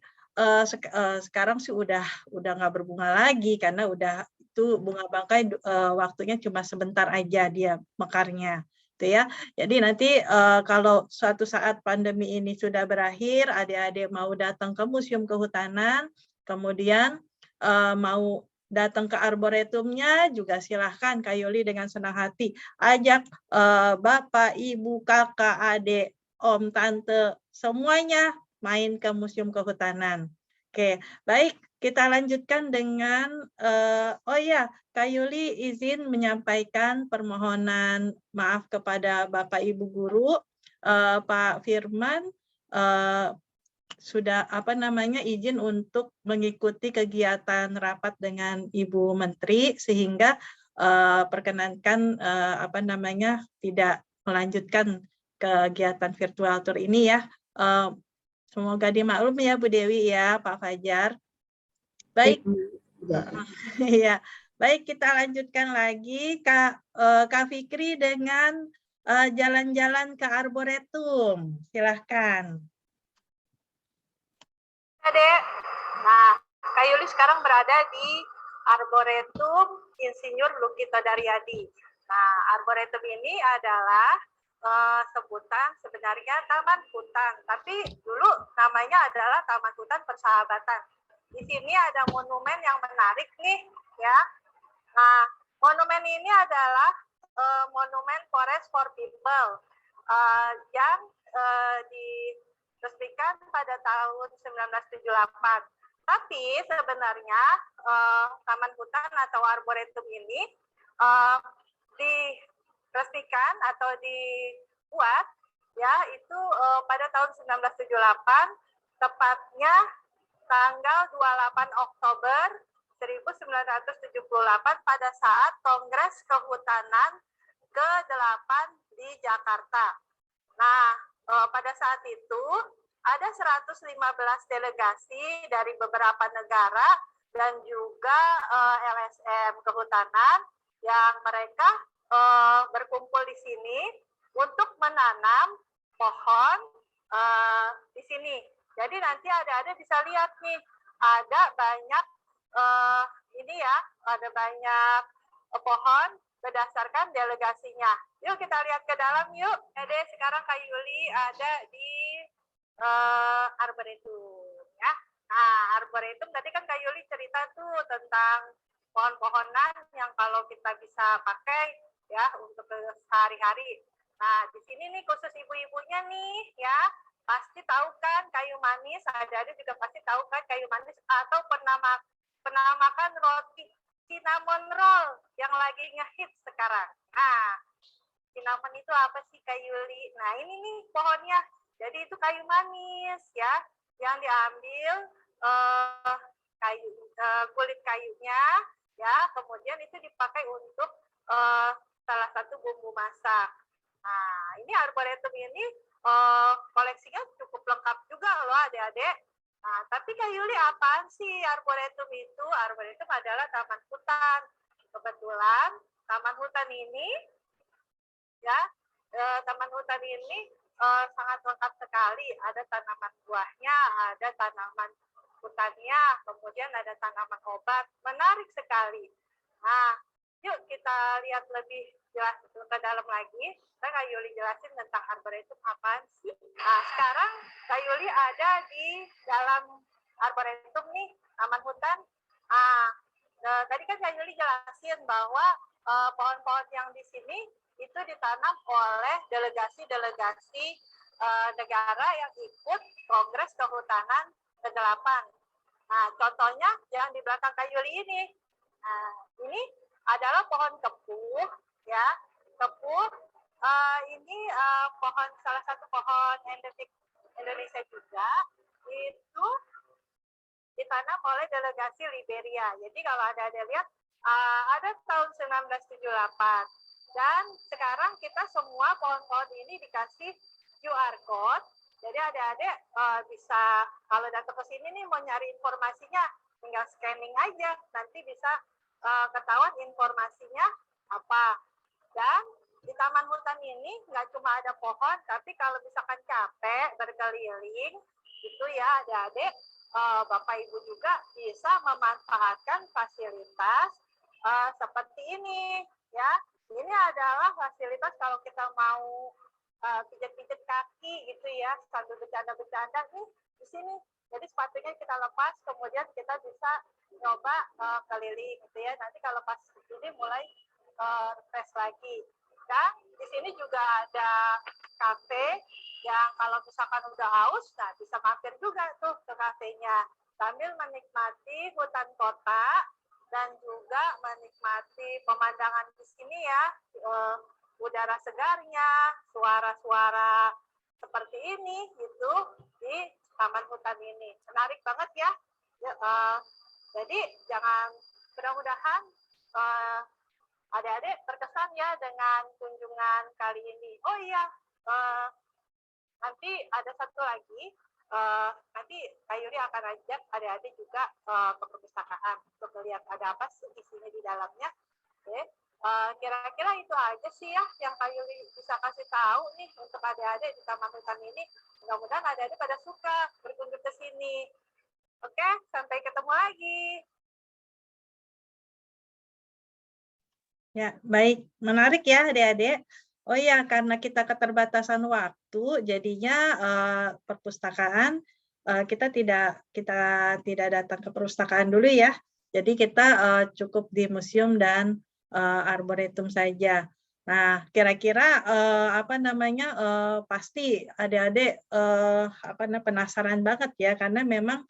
sekarang sih udah nggak berbunga lagi karena udah itu bunga bangkai waktunya cuma sebentar aja dia mekarnya. Ya. Jadi nanti kalau suatu saat pandemi ini sudah berakhir, adik-adik mau datang ke Museum Kehutanan, kemudian mau datang ke arboretumnya, juga silahkan Kak Yuli dengan senang hati ajak Bapak, Ibu, Kakak, adik, Om, Tante, semuanya main ke Museum Kehutanan. Oke, baik. Kita lanjutkan dengan, Kak Yuli izin menyampaikan permohonan maaf kepada Bapak Ibu Guru, Pak Firman, sudah izin untuk mengikuti kegiatan rapat dengan Ibu Menteri sehingga perkenankan tidak melanjutkan kegiatan virtual tour ini ya. Semoga dimaklum ya Bu Dewi ya, Pak Fajar. Baik. Ya. Baik, kita lanjutkan lagi Kak Fikri dengan jalan-jalan ke Arboretum. Silahkan. Dek. Nah, Kak Yuli sekarang berada di Arboretum Insinyur Lukito Daryadi. Nah, Arboretum ini adalah sebutan sebenarnya Taman Hutan, tapi dulu namanya adalah Taman Hutan Persahabatan. Di sini ada monumen yang menarik nih, ya. Nah, monumen ini adalah monumen Forest for People yang diresmikan pada tahun 1978. Tapi sebenarnya Taman Hutan atau Arboretum ini diresmikan atau dibuat ya itu pada tahun 1978, tepatnya tanggal 28 Oktober 1978 pada saat Kongres Kehutanan ke-8 di Jakarta. Nah, pada saat itu ada 115 delegasi dari beberapa negara dan juga LSM Kehutanan yang mereka berkumpul di sini untuk menanam pohon di sini. Jadi nanti adik-adik bisa lihat nih, ada banyak ada banyak pohon berdasarkan delegasinya. Yuk kita lihat ke dalam yuk. Sekarang Kak Yuli ada di Arboretum ya. Nah, Arboretum tadi kan Kak Yuli cerita tuh tentang pohon-pohonan yang kalau kita bisa pakai ya untuk sehari-hari. Nah, di sini nih khusus ibu-ibunya nih ya, pasti tahu kan kayu manis, adik-adik juga pasti tahu kan kayu manis atau pernah makan roti cinnamon roll yang lagi ngehits sekarang. Nah, cinnamon itu apa sih Kak Yuli? Nah, ini nih pohonnya. Jadi itu kayu manis ya, yang diambil kulit kayunya ya, kemudian itu dipakai untuk salah satu bumbu masak. Nah, ini Arboretum ini koleksinya cukup lengkap juga loh adik-adik. Nah, tapi Kak Yuli, apaan sih Arboretum itu? Arboretum adalah taman hutan. Kebetulan taman hutan ini ya, taman hutan ini sangat lengkap sekali. Ada tanaman buahnya, ada tanaman hutannya, kemudian ada tanaman obat. Menarik sekali. Nah, yuk kita lihat lebih jelas ke dalam lagi. Saya Kak Yuli jelasin tentang Arboretum apaan sih. Nah, sekarang Kak Yuli ada di dalam Arboretum nih, taman hutan. Tadi kan Kak Yuli jelasin bahwa pohon-pohon yang di sini itu ditanam oleh delegasi-delegasi negara yang ikut Kongres Kehutanan ke-8. Nah, contohnya yang di belakang Kak Yuli ini. Nah, ini adalah pohon kepuh, ya. Kepuh ini salah satu pohon endemik Indonesia juga. Itu ditanam oleh delegasi Liberia. Jadi kalau ada lihat, ada tahun 1978. Dan sekarang kita semua pohon-pohon ini dikasih QR code. Jadi adik-adik bisa, kalau datang ke sini nih mau nyari informasinya, tinggal scanning aja. Nanti bisa ketahuan informasinya apa. Dan di taman hutan ini nggak cuma ada pohon, tapi kalau misalkan capek berkeliling, itu ya adik-adik, Bapak Ibu juga bisa memanfaatkan fasilitas seperti ini. Ya, ini adalah fasilitas kalau kita mau pijat-pijat kaki gitu ya, sambil bercanda-bercanda nih di sini. Jadi sepatunya kita lepas, kemudian kita bisa coba keliling gitu ya. Nanti kalau pas ini mulai refresh lagi. Dan di sini juga ada kafe yang kalau misalkan udah haus, nah bisa mampir juga tuh ke kafenya sambil menikmati hutan kota dan juga menikmati pemandangan di sini ya, udara segarnya, suara-suara seperti ini gitu di taman hutan ini. Menarik banget ya. Jadi jangan, mudah-mudahan adik-adik berkesan ya dengan kunjungan kali ini. Oh iya, nanti ada satu lagi. Nanti Kak Yuli akan ajak adik-adik juga ke perpustakaan untuk melihat ada apa sih isinya di dalamnya. Oke. Kira-kira itu aja sih ya yang Kak Yuli bisa kasih tahu nih untuk adik-adik di Taman Hutan ini. Mudah-mudahan adik-adik pada suka berkunjung ke sini. Oke, sampai ketemu lagi. Ya, baik. Menarik ya adik-adik. Oh ya, karena kita keterbatasan waktu, jadinya perpustakaan kita tidak datang ke perpustakaan dulu ya. Jadi kita cukup di museum dan arboretum saja. Nah, kira-kira pasti adik-adik penasaran banget ya, karena memang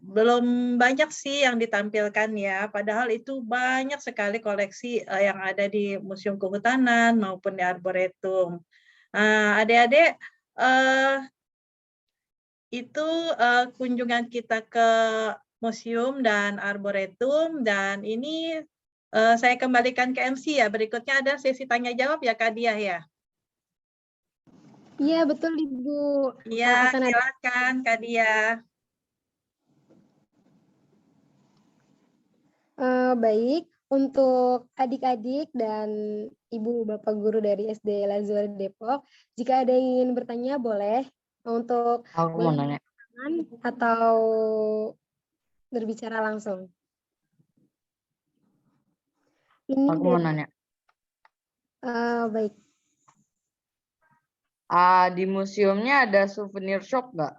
belum banyak sih yang ditampilkan ya, padahal itu banyak sekali koleksi yang ada di Museum Kehutanan maupun di Arboretum. Adik-adik, itu kunjungan kita ke museum dan arboretum, dan ini saya kembalikan ke MC ya. Berikutnya ada sesi tanya jawab ya Kak Diah ya. Iya, betul Ibu. Iya, Akan ada silakan Kak Diah. baik, untuk adik-adik dan ibu bapak guru dari SD Lazuardi Depok, jika ada yang ingin bertanya boleh untuk Aku mau nanya. atau berbicara langsung. Ini Aku mau nanya. baik. Di museumnya ada souvenir shop nggak?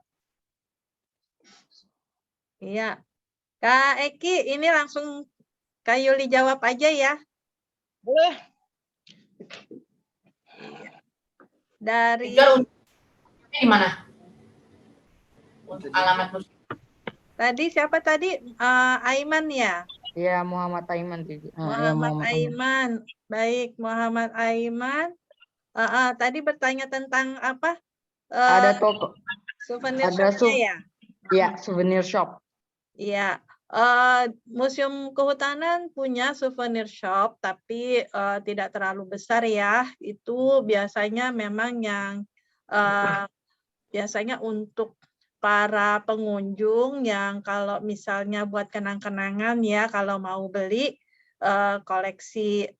Iya. Kak Eki, ini langsung Kak Yuli jawab aja ya. Boleh. Dari Di mana? Untuk alamat museum. tadi siapa tadi? Aiman ya? Iya, Muhammad Aiman. Muhammad Aiman. Baik, Muhammad Aiman. Tadi bertanya tentang apa? Ada toko. Souvenir Ada shop-nya ya? Iya, souvenir shop. Iya. Museum Kehutanan punya souvenir shop, tapi tidak terlalu besar ya. Itu biasanya memang yang biasanya untuk para pengunjung yang kalau misalnya buat kenang-kenangan ya, kalau mau beli koleksi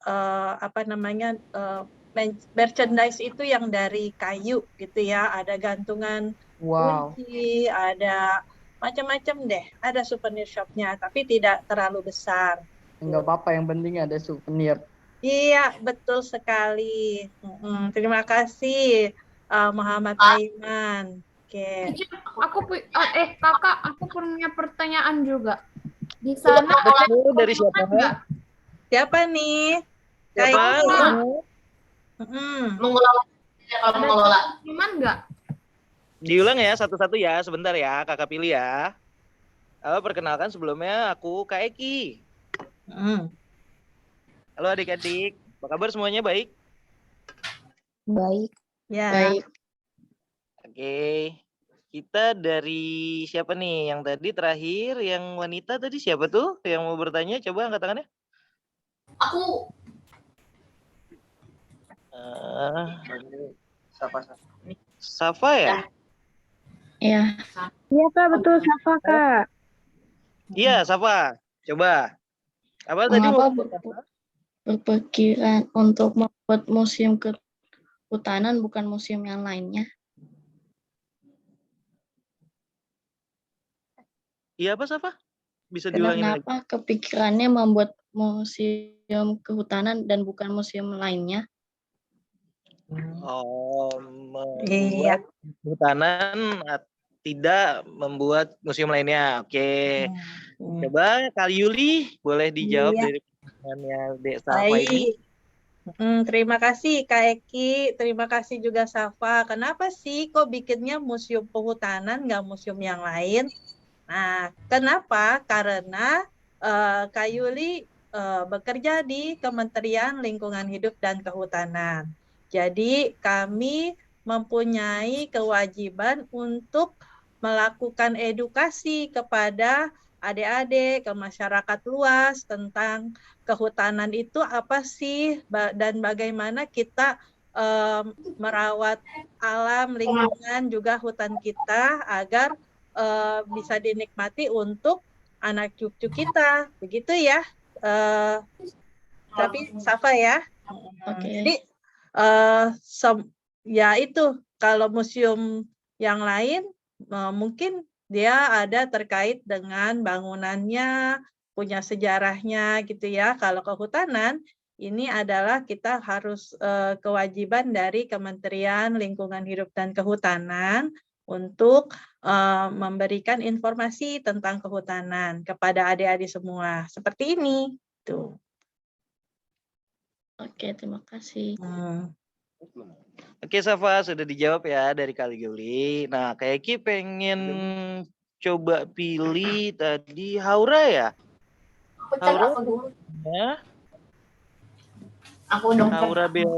merchandise itu yang dari kayu gitu ya, ada gantungan kunci, ada macam-macam deh, ada souvenir shopnya, tapi tidak terlalu besar. Enggak apa-apa, yang penting ada souvenir. Iya, betul sekali. Terima kasih Muhammad Aiman. Oke. Kakak, aku punya pertanyaan juga. Di sana dari siapa? Siapa nih? Siapa? Mengelola. Kalau mengelola. Gimana enggak? Diulang ya satu-satu ya, sebentar ya, kakak pilih ya. Perkenalkan sebelumnya aku Kak Eki. Halo adik-adik, apa kabar semuanya, baik? Baik. Ya. Baik. Oke, kita dari siapa nih? Yang tadi terakhir, yang wanita tadi siapa tuh? Yang mau bertanya, coba angkat tangannya. Aku. Safa ya? Iya. Iya Kak, betul Safa Kak. Iya, Safa. Coba. Apa tadi mau? Berpikiran untuk membuat museum kehutanan bukan museum yang lainnya. Iya apa, Safa? Bisa diulangin lagi? Kenapa kepikirannya membuat museum kehutanan dan bukan museum lainnya? Iya. Kehutanan tidak membuat museum lainnya. Oke. Coba Kak Yuli boleh dijawab dari pertanyaannya Dek Safa ini. Terima kasih Kak Eki, terima kasih juga Safa. Kenapa sih kok bikinnya museum kehutanan nggak museum yang lain? Nah, kenapa? Karena Kak Yuli bekerja di Kementerian Lingkungan Hidup dan Kehutanan. Jadi kami mempunyai kewajiban untuk melakukan edukasi kepada adik-adik, ke masyarakat luas tentang kehutanan itu apa sih dan bagaimana kita merawat alam, lingkungan, juga hutan kita agar bisa dinikmati untuk anak cucu kita, begitu ya. Tapi Safa ya. Jadi ya itu kalau museum yang lain mungkin dia ada terkait dengan bangunannya, punya sejarahnya gitu ya. Kalau kehutanan ini adalah kita harus kewajiban dari Kementerian Lingkungan Hidup dan Kehutanan untuk memberikan informasi tentang kehutanan kepada adik-adik semua. Seperti ini. Tuh. Oke, terima kasih. Oke, Safa, sudah dijawab ya dari Kak Yuli. Nah, Kak Eki pengen coba pilih tadi Haura ya? Aku cek Haura? aku dulu. Ya? Aku dong. Haura Bel.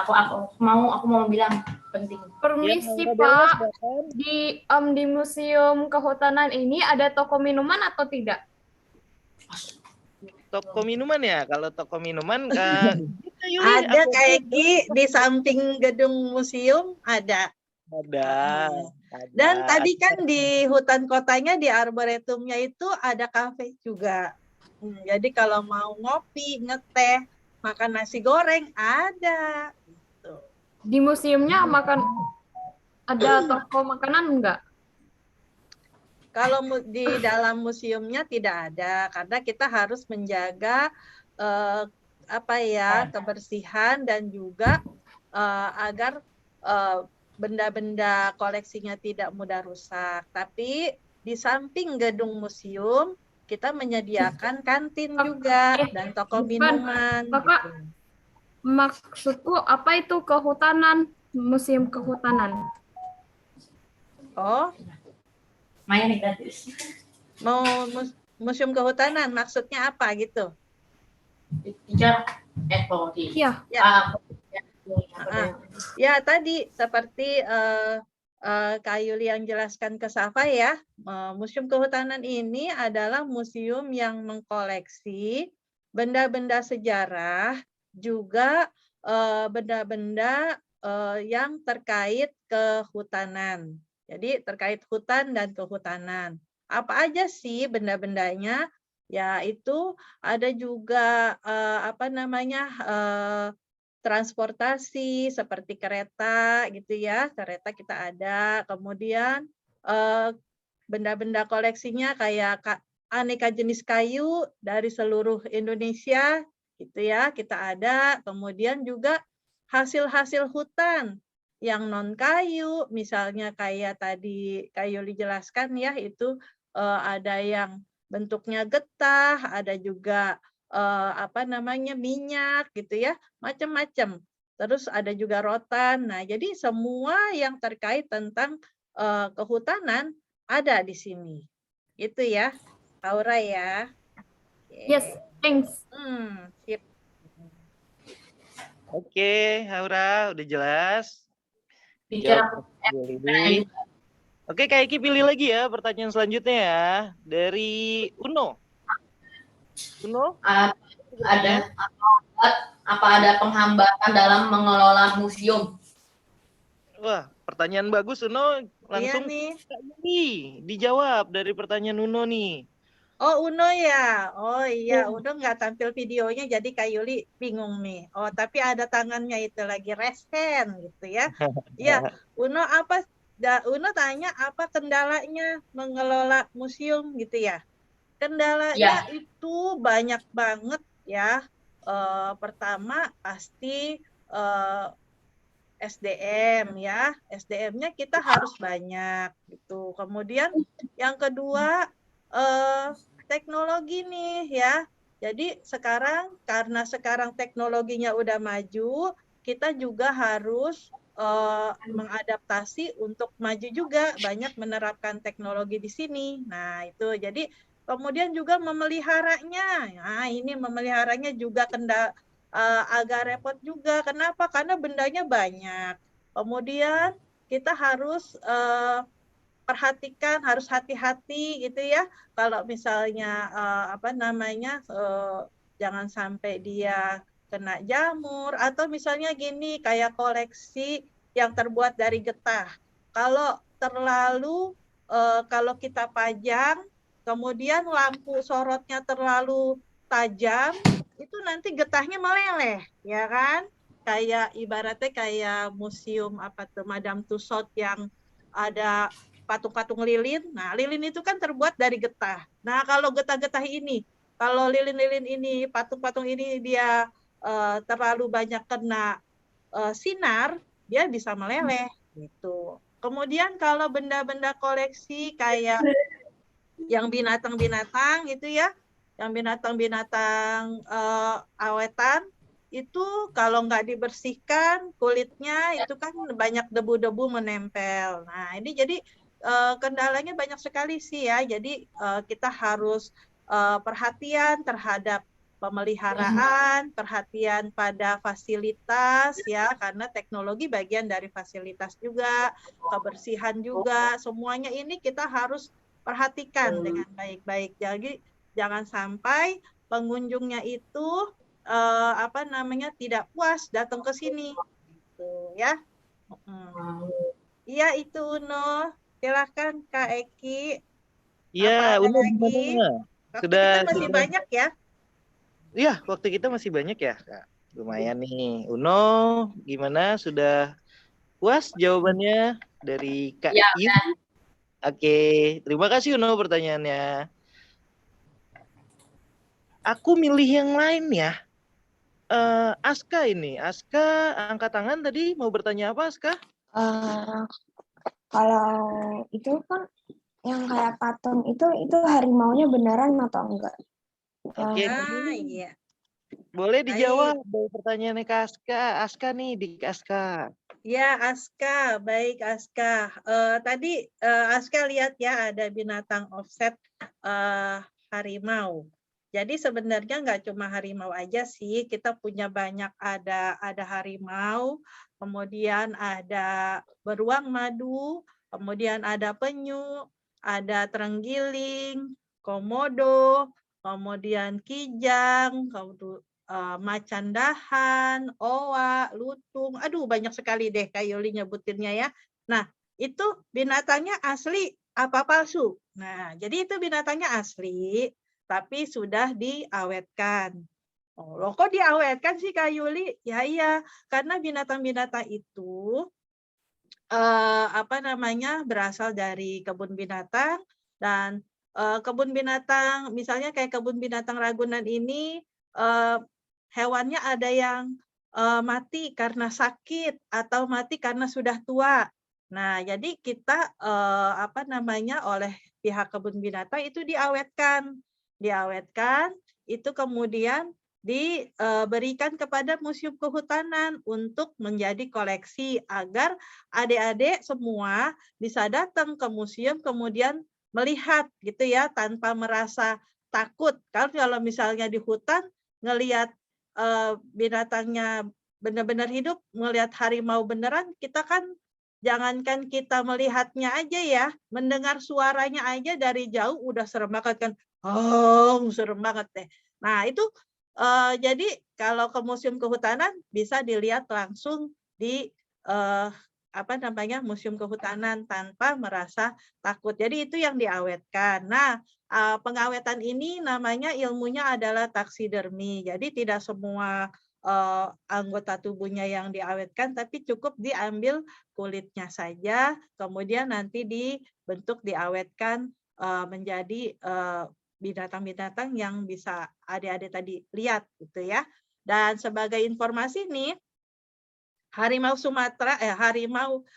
Aku mau bilang penting. Permisi Ya, Pak, silakan. di Museum Kehutanan ini ada toko minuman atau tidak? Toko minuman ya? Kalau toko minuman ada kayak di samping gedung museum ada. Ada. Dan tadi kan di hutan kotanya di arboretumnya itu ada kafe juga. Jadi kalau mau ngopi, ngeteh, makan nasi goreng ada. Gitu. Di museumnya ada toko makanan enggak? Kalau di dalam museumnya tidak ada, karena kita harus menjaga kebersihan dan juga agar benda-benda koleksinya tidak mudah rusak. Tapi di samping gedung museum kita menyediakan kantin juga dan toko minuman. Kakak, gitu. Maksudku apa itu kehutanan, museum kehutanan? Oh, Maya nih gratis. mau museum kehutanan maksudnya apa gitu? Iya. Ya tadi seperti Kak Yuli yang jelaskan ke Safa ya, Museum Kehutanan ini adalah museum yang mengkoleksi benda-benda sejarah, juga benda-benda yang terkait kehutanan. Jadi terkait hutan dan kehutanan. Apa aja sih benda-bendanya? Ya itu ada juga transportasi seperti kereta gitu ya, kereta kita ada. Kemudian benda-benda koleksinya kayak aneka jenis kayu dari seluruh Indonesia gitu ya, kita ada. Kemudian juga hasil-hasil hutan yang non kayu, misalnya kayak tadi Kak Yuli jelaskan ya, itu ada yang bentuknya getah, ada juga minyak gitu ya, macam-macam. Terus ada juga rotan. Nah, jadi semua yang terkait tentang kehutanan ada di sini. Itu ya, Aura ya. Yes, thanks. Sip. Oke, Haura udah jelas. Oke, Kak Eki pilih lagi ya pertanyaan selanjutnya ya. Dari Uno. Uno? Apa ada penghambatan dalam mengelola museum? Wah, pertanyaan bagus Uno. Langsung nih. Kak Yuli dijawab dari pertanyaan Uno nih. Oh, Uno ya. Oh iya, Uno nggak tampil videonya jadi Kak Yuli bingung nih. Oh, tapi ada tangannya itu lagi raise hand gitu ya. Iya, Uno Uno tanya apa kendalanya mengelola museum gitu ya. Kendalanya itu banyak banget ya. Pertama pasti SDM ya. SDM-nya kita harus banyak gitu. Kemudian yang kedua teknologi nih ya. Jadi karena sekarang teknologinya udah maju, kita juga harus mengadaptasi untuk maju juga, banyak menerapkan teknologi di sini. Nah, itu jadi kemudian juga memeliharanya. Nah, ini memeliharanya juga agak repot juga. Kenapa? Karena bendanya banyak. Kemudian kita harus perhatikan, harus hati-hati gitu ya. Kalau misalnya jangan sampai dia kena jamur, atau misalnya gini, kayak koleksi yang terbuat dari getah. Kalau terlalu kalau kita pajang, kemudian lampu sorotnya terlalu tajam, itu nanti getahnya meleleh, ya kan? Kayak ibaratnya kayak museum Madame Tussauds yang ada patung-patung lilin. Nah, lilin itu kan terbuat dari getah. Nah, kalau getah-getah ini, kalau lilin-lilin ini, patung-patung ini dia terlalu banyak kena sinar, dia bisa meleleh gitu. Kemudian kalau benda-benda koleksi kayak yang binatang-binatang gitu ya, yang binatang-binatang awetan, itu kalau nggak dibersihkan kulitnya itu kan banyak debu-debu menempel. Nah, ini jadi kendalanya banyak sekali sih ya. Jadi kita harus perhatian terhadap pemeliharaan, perhatian pada fasilitas ya, karena teknologi bagian dari fasilitas juga, kebersihan juga, semuanya ini kita harus perhatikan dengan baik-baik. Jadi jangan sampai pengunjungnya itu tidak puas datang ke sini, gitu ya. Iya itu Uno. Silakan Kak Eki. Iya, Uno lagi? gimana? Waktu kita masih banyak ya. Iya, waktu kita masih banyak ya, Kak. Lumayan nih. Uno, gimana? Sudah puas jawabannya dari Kak Ya, Yu? Oke, terima kasih Uno pertanyaannya. Aku milih yang lain ya. Aska ini. Aska angkat tangan tadi mau bertanya apa, Aska? Kalau itu kan yang kayak patung itu harimaunya beneran atau enggak? Oke, iya. Boleh dijawab dari pertanyaannya Kak Aska. Aska nih, di Aska. Ya, Aska. Baik, Aska. Tadi Aska lihat ya ada binatang offset harimau. Jadi sebenarnya nggak cuma harimau aja sih, kita punya banyak, ada harimau, kemudian ada beruang madu, kemudian ada penyu, ada terenggiling, komodo, kemudian kijang, macan dahan, owa, lutung, aduh banyak sekali deh Kak Yuli nyebutinnya ya. Nah, itu binatangnya asli apa palsu? Nah, jadi itu binatangnya asli, tapi sudah diawetkan. Oh, loh kok diawetkan sih Kak Yuli? Ya iya, karena binatang-binatang itu berasal dari kebun binatang, dan kebun binatang misalnya kayak kebun binatang Ragunan ini hewannya ada yang mati karena sakit atau mati karena sudah tua. Nah, jadi kita oleh pihak kebun binatang itu diawetkan itu kemudian diberikan kepada Museum Kehutanan untuk menjadi koleksi agar adik-adik semua bisa datang ke museum kemudian melihat gitu ya tanpa merasa takut. Kalau misalnya di hutan ngelihat binatangnya benar-benar hidup, melihat harimau beneran, kita kan jangankan kita melihatnya aja ya, mendengar suaranya aja dari jauh udah serem banget kan. Oh, serem banget deh. Nah, itu jadi kalau ke Museum Kehutanan bisa dilihat langsung di Museum Kehutanan tanpa merasa takut. Jadi itu yang diawetkan. Nah, pengawetan ini namanya ilmunya adalah taksidermi. Jadi tidak semua anggota tubuhnya yang diawetkan, tapi cukup diambil kulitnya saja, kemudian nanti dibentuk diawetkan menjadi binatang-binatang yang bisa adik-adik tadi lihat gitu ya. Dan sebagai informasi nih, harimau Sumatera, harimau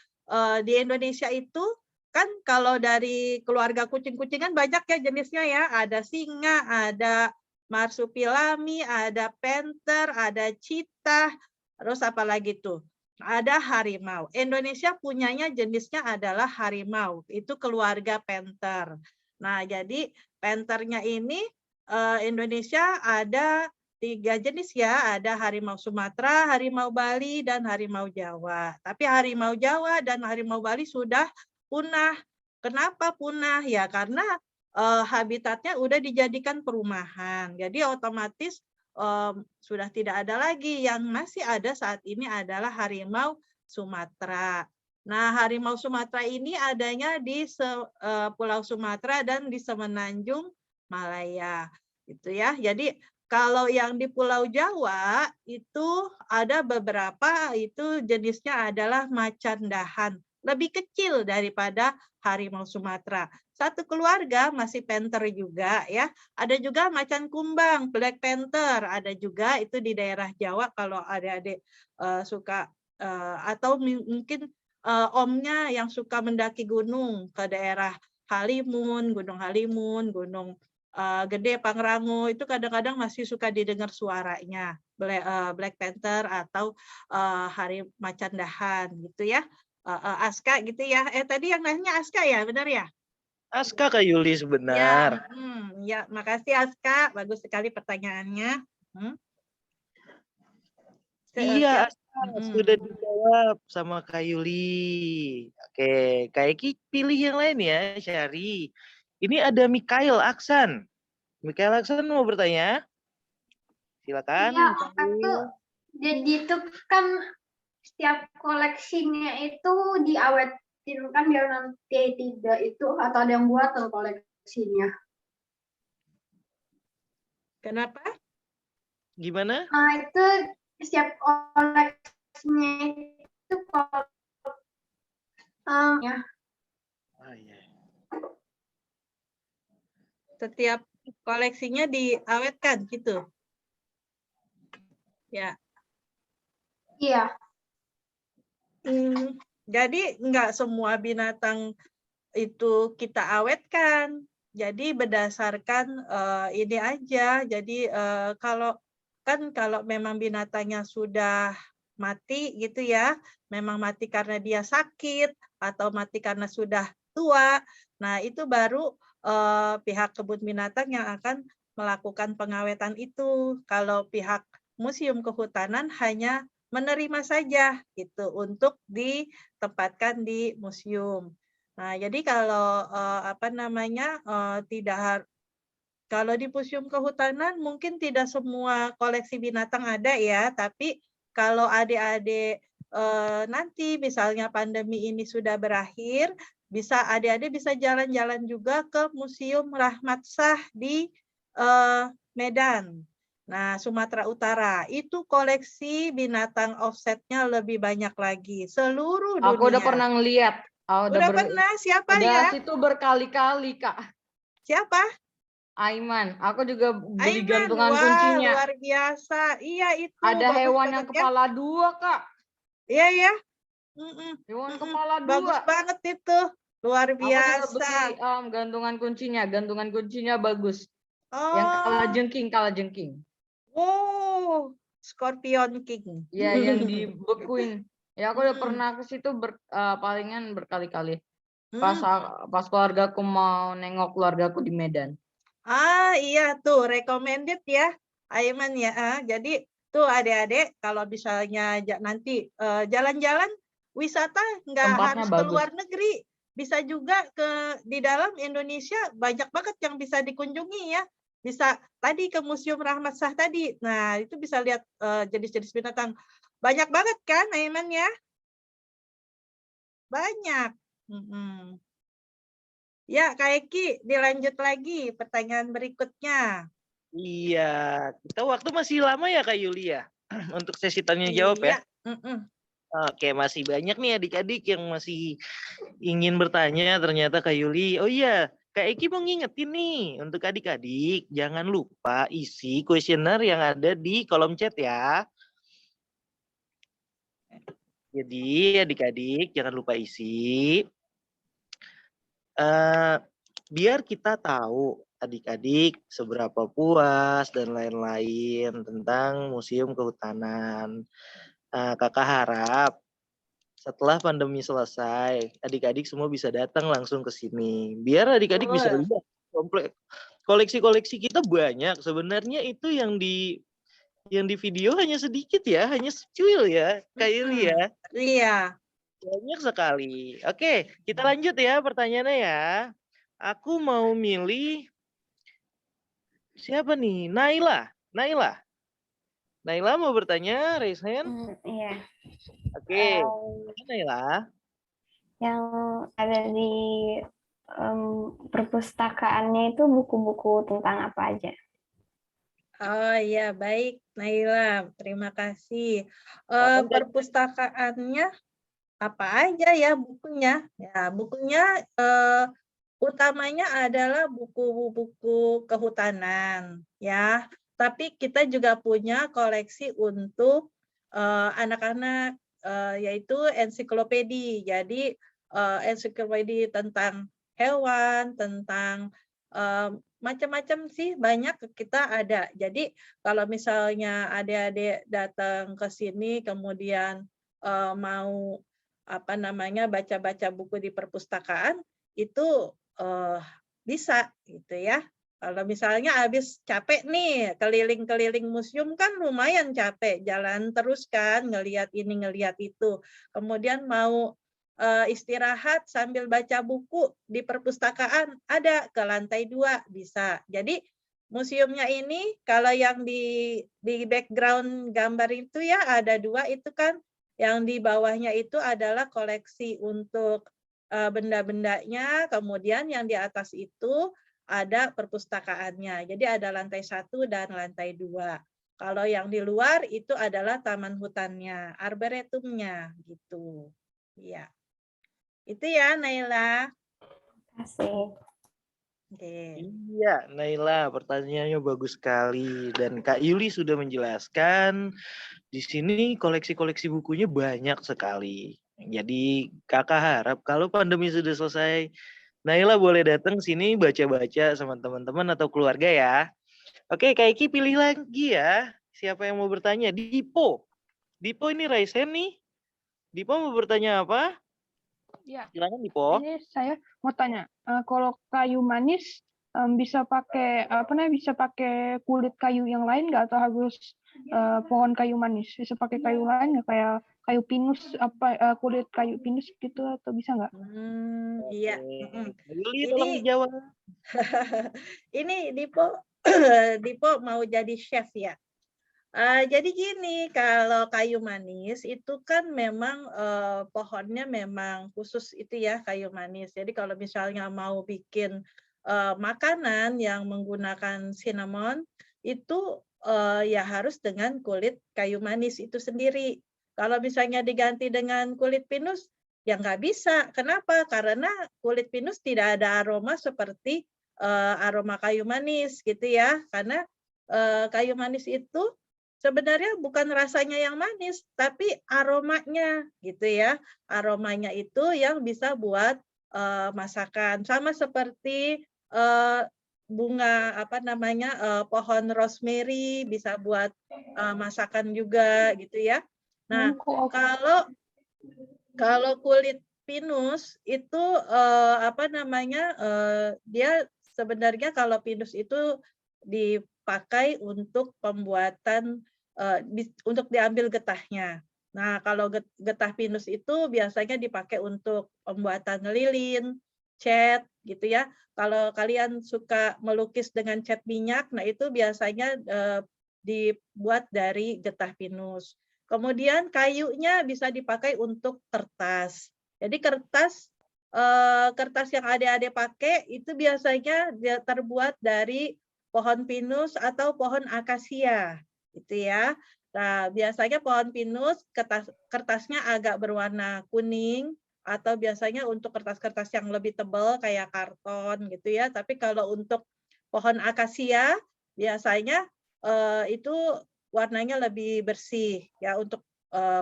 di Indonesia itu kan kalau dari keluarga kucing-kucingan banyak ya jenisnya ya. Ada singa, ada marsupilami, ada panther, ada cheetah, terus apa lagi tuh? Ada harimau. Indonesia punyanya jenisnya adalah harimau. Itu keluarga panther. Nah, jadi panthernya ini Indonesia ada jenis ya, ada harimau Sumatera, harimau Bali, dan harimau Jawa. Tapi harimau Jawa dan harimau Bali sudah punah. Kenapa punah? Ya karena habitatnya udah dijadikan perumahan. Jadi otomatis sudah tidak ada lagi. Yang masih ada saat ini adalah harimau Sumatera. Nah, harimau Sumatera ini adanya di Pulau Sumatera dan di Semenanjung Malaya. Gitu ya. Jadi kalau yang di Pulau Jawa itu ada beberapa, itu jenisnya adalah macan dahan. Lebih kecil daripada harimau Sumatera. Satu keluarga masih panther juga ya. Ada juga macan kumbang, black panther. Ada juga itu di daerah Jawa kalau adik-adik suka atau mungkin omnya yang suka mendaki gunung ke daerah Halimun, Gunung Halimun, Gunung Gede Pangrango, itu kadang-kadang masih suka didengar suaranya black panther atau macan dahan gitu ya. Aska gitu ya. Tadi yang nanya Aska ya, benar ya? Aska Kak Yuli sebenar. Ya, makasih Aska. Bagus sekali pertanyaannya. Iya, sudah dijawab sama Kak Yuli. Oke, Kak Eki pilih yang lain ya, Syari. Ini ada Mikael Aksan. Mikael Aksan mau bertanya? Silakan. Iya, jadi itu kan setiap koleksinya itu diawetin kan biar nanti tidak itu atau ada yang buat koleksinya. Kenapa? Gimana? Nah, itu setiap koleksinya itu ya. Setiap koleksinya diawetkan gitu. Ya. Iya. Jadi enggak semua binatang itu kita awetkan. Jadi berdasarkan ini aja. Jadi kalau memang binatangnya sudah mati gitu ya, memang mati karena dia sakit atau mati karena sudah tua, nah itu baru pihak kebun binatang yang akan melakukan pengawetan itu. Kalau pihak Museum Kehutanan hanya menerima saja gitu untuk ditempatkan di museum. Nah, jadi kalau kalau di Museum Kehutanan mungkin tidak semua koleksi binatang ada ya, tapi kalau adik-adik nanti misalnya pandemi ini sudah berakhir, adik-adik bisa jalan-jalan juga ke Museum Rahmat Shah di Medan. Nah, Sumatera Utara itu koleksi binatang offsetnya lebih banyak lagi seluruh dunia. Aku udah pernah ngeliat. Udah pernah? Siapa ya? Udah situ berkali-kali, Kak. Siapa? Aiman. Aku juga beli Aiman, gantungan wah, kuncinya. luar biasa. Iya itu. Ada bagus hewan banget, yang kepala dua, Kak. Iya ya. Hewan kepala dua. Bagus banget itu. Luar biasa. Aku juga beli gantungan kuncinya. Gantungan kuncinya bagus. Oh. Yang kala jengking. Oh, Scorpion King. Iya, yang dibekuin. Ya, aku udah pernah ke situ palingan berkali-kali. Pas keluargaku mau nengok keluargaku di Medan. Iya tuh, recommended ya, Aiman ya. Jadi tuh adik-adik kalau misalnya nanti jalan-jalan wisata nggak harus ke luar negeri, bisa juga di dalam Indonesia banyak banget yang bisa dikunjungi ya. Bisa tadi ke Museum Rahmat Shah tadi. Nah, itu bisa lihat jenis-jenis binatang. Banyak banget kan, Aiman ya? Banyak. Ya, Kak Eki, dilanjut lagi pertanyaan berikutnya. Iya, kita waktu masih lama ya Kak Yulia untuk sesi tanya jawab ya. Oke, masih banyak nih adik-adik yang masih ingin bertanya ternyata Kak Yuli. Oh iya, Kak Eki mau ngingetin nih untuk adik-adik, jangan lupa isi kuesioner yang ada di kolom chat ya. Jadi adik-adik jangan lupa isi. Biar kita tahu adik-adik seberapa puas dan lain-lain tentang Museum Kehutanan. Kakak harap setelah pandemi selesai, adik-adik semua bisa datang langsung ke sini. Biar adik-adik bisa lihat koleksi-koleksi kita banyak. Sebenarnya itu yang Yang di video hanya sedikit ya, hanya secuil ya, Kak Yuli ya. Iya. Banyak sekali. Oke, kita lanjut ya pertanyaannya ya. Aku mau milih siapa nih? Naila. Naila mau bertanya, raise hand. Iya. Oke, Naila. Yang ada di perpustakaannya itu buku-buku tentang apa aja? Oh iya, baik Naila, terima kasih. Perpustakaannya apa aja ya bukunya? Ya, bukunya utamanya adalah buku-buku kehutanan ya. Tapi kita juga punya koleksi untuk anak-anak yaitu ensiklopedi. Jadi ensiklopedi tentang hewan, tentang macam-macam sih, banyak kita ada. Jadi kalau misalnya adik-adik datang ke sini kemudian mau baca-baca buku di perpustakaan itu bisa gitu ya. Kalau misalnya habis capek nih keliling-keliling museum kan lumayan capek, jalan terus kan ngelihat ini ngelihat itu. Kemudian mau istirahat sambil baca buku di perpustakaan ada ke lantai 2 bisa. Jadi museumnya ini kalau yang di background gambar itu ya ada 2 itu kan, yang di bawahnya itu adalah koleksi untuk benda-bendanya, kemudian yang di atas itu ada perpustakaannya. Jadi ada lantai 1 dan lantai 2. Kalau yang di luar itu adalah taman hutannya, arboretumnya gitu. Iya. Itu ya Naila. Terima kasih. Iya, Naila, pertanyaannya bagus sekali dan Kak Yuli sudah menjelaskan di sini koleksi-koleksi bukunya banyak sekali. Jadi Kakak harap kalau pandemi sudah selesai, Naila boleh datang sini baca-baca sama teman-teman atau keluarga ya. Oke, Kak Iki pilih lagi ya. Siapa yang mau bertanya? Dipo. Dipo ini raise hand nih. Dipo mau bertanya apa? Ya. Silakan Dipo. Ini saya mau tanya, kalau kayu manis bisa pakai bisa pakai kulit kayu yang lain nggak, atau harus pohon kayu manis? Bisa pakai kayu lain nggak, kayak kayu pinus kulit kayu pinus gitu, atau bisa nggak? Iya. Yuli tolong dijawab. Ini Dipo mau jadi chef ya. Jadi gini, kalau kayu manis itu kan memang pohonnya memang khusus itu ya, kayu manis. Jadi kalau misalnya mau bikin makanan yang menggunakan cinnamon itu ya harus dengan kulit kayu manis itu sendiri. Kalau misalnya diganti dengan kulit pinus ya nggak bisa. Kenapa? Karena kulit pinus tidak ada aroma seperti aroma kayu manis gitu ya. Karena kayu manis itu sebenarnya bukan rasanya yang manis, tapi aromanya gitu ya. Aromanya itu yang bisa buat masakan. Sama seperti bunga pohon rosemary bisa buat masakan juga gitu ya. Nah, kalau kulit pinus itu dia sebenarnya kalau pinus itu dipakai untuk pembuatan untuk diambil getahnya. Nah, kalau getah pinus itu biasanya dipakai untuk pembuatan lilin, cat gitu ya. Kalau kalian suka melukis dengan cat minyak, nah itu biasanya dibuat dari getah pinus. Kemudian kayunya bisa dipakai untuk kertas. Jadi kertas yang adik-adik pakai itu biasanya terbuat dari pohon pinus atau pohon akasia, gitu ya. Nah, biasanya pohon pinus kertasnya agak berwarna kuning, atau biasanya untuk kertas-kertas yang lebih tebal kayak karton, gitu ya. Tapi kalau untuk pohon akasia biasanya itu warnanya lebih bersih, ya untuk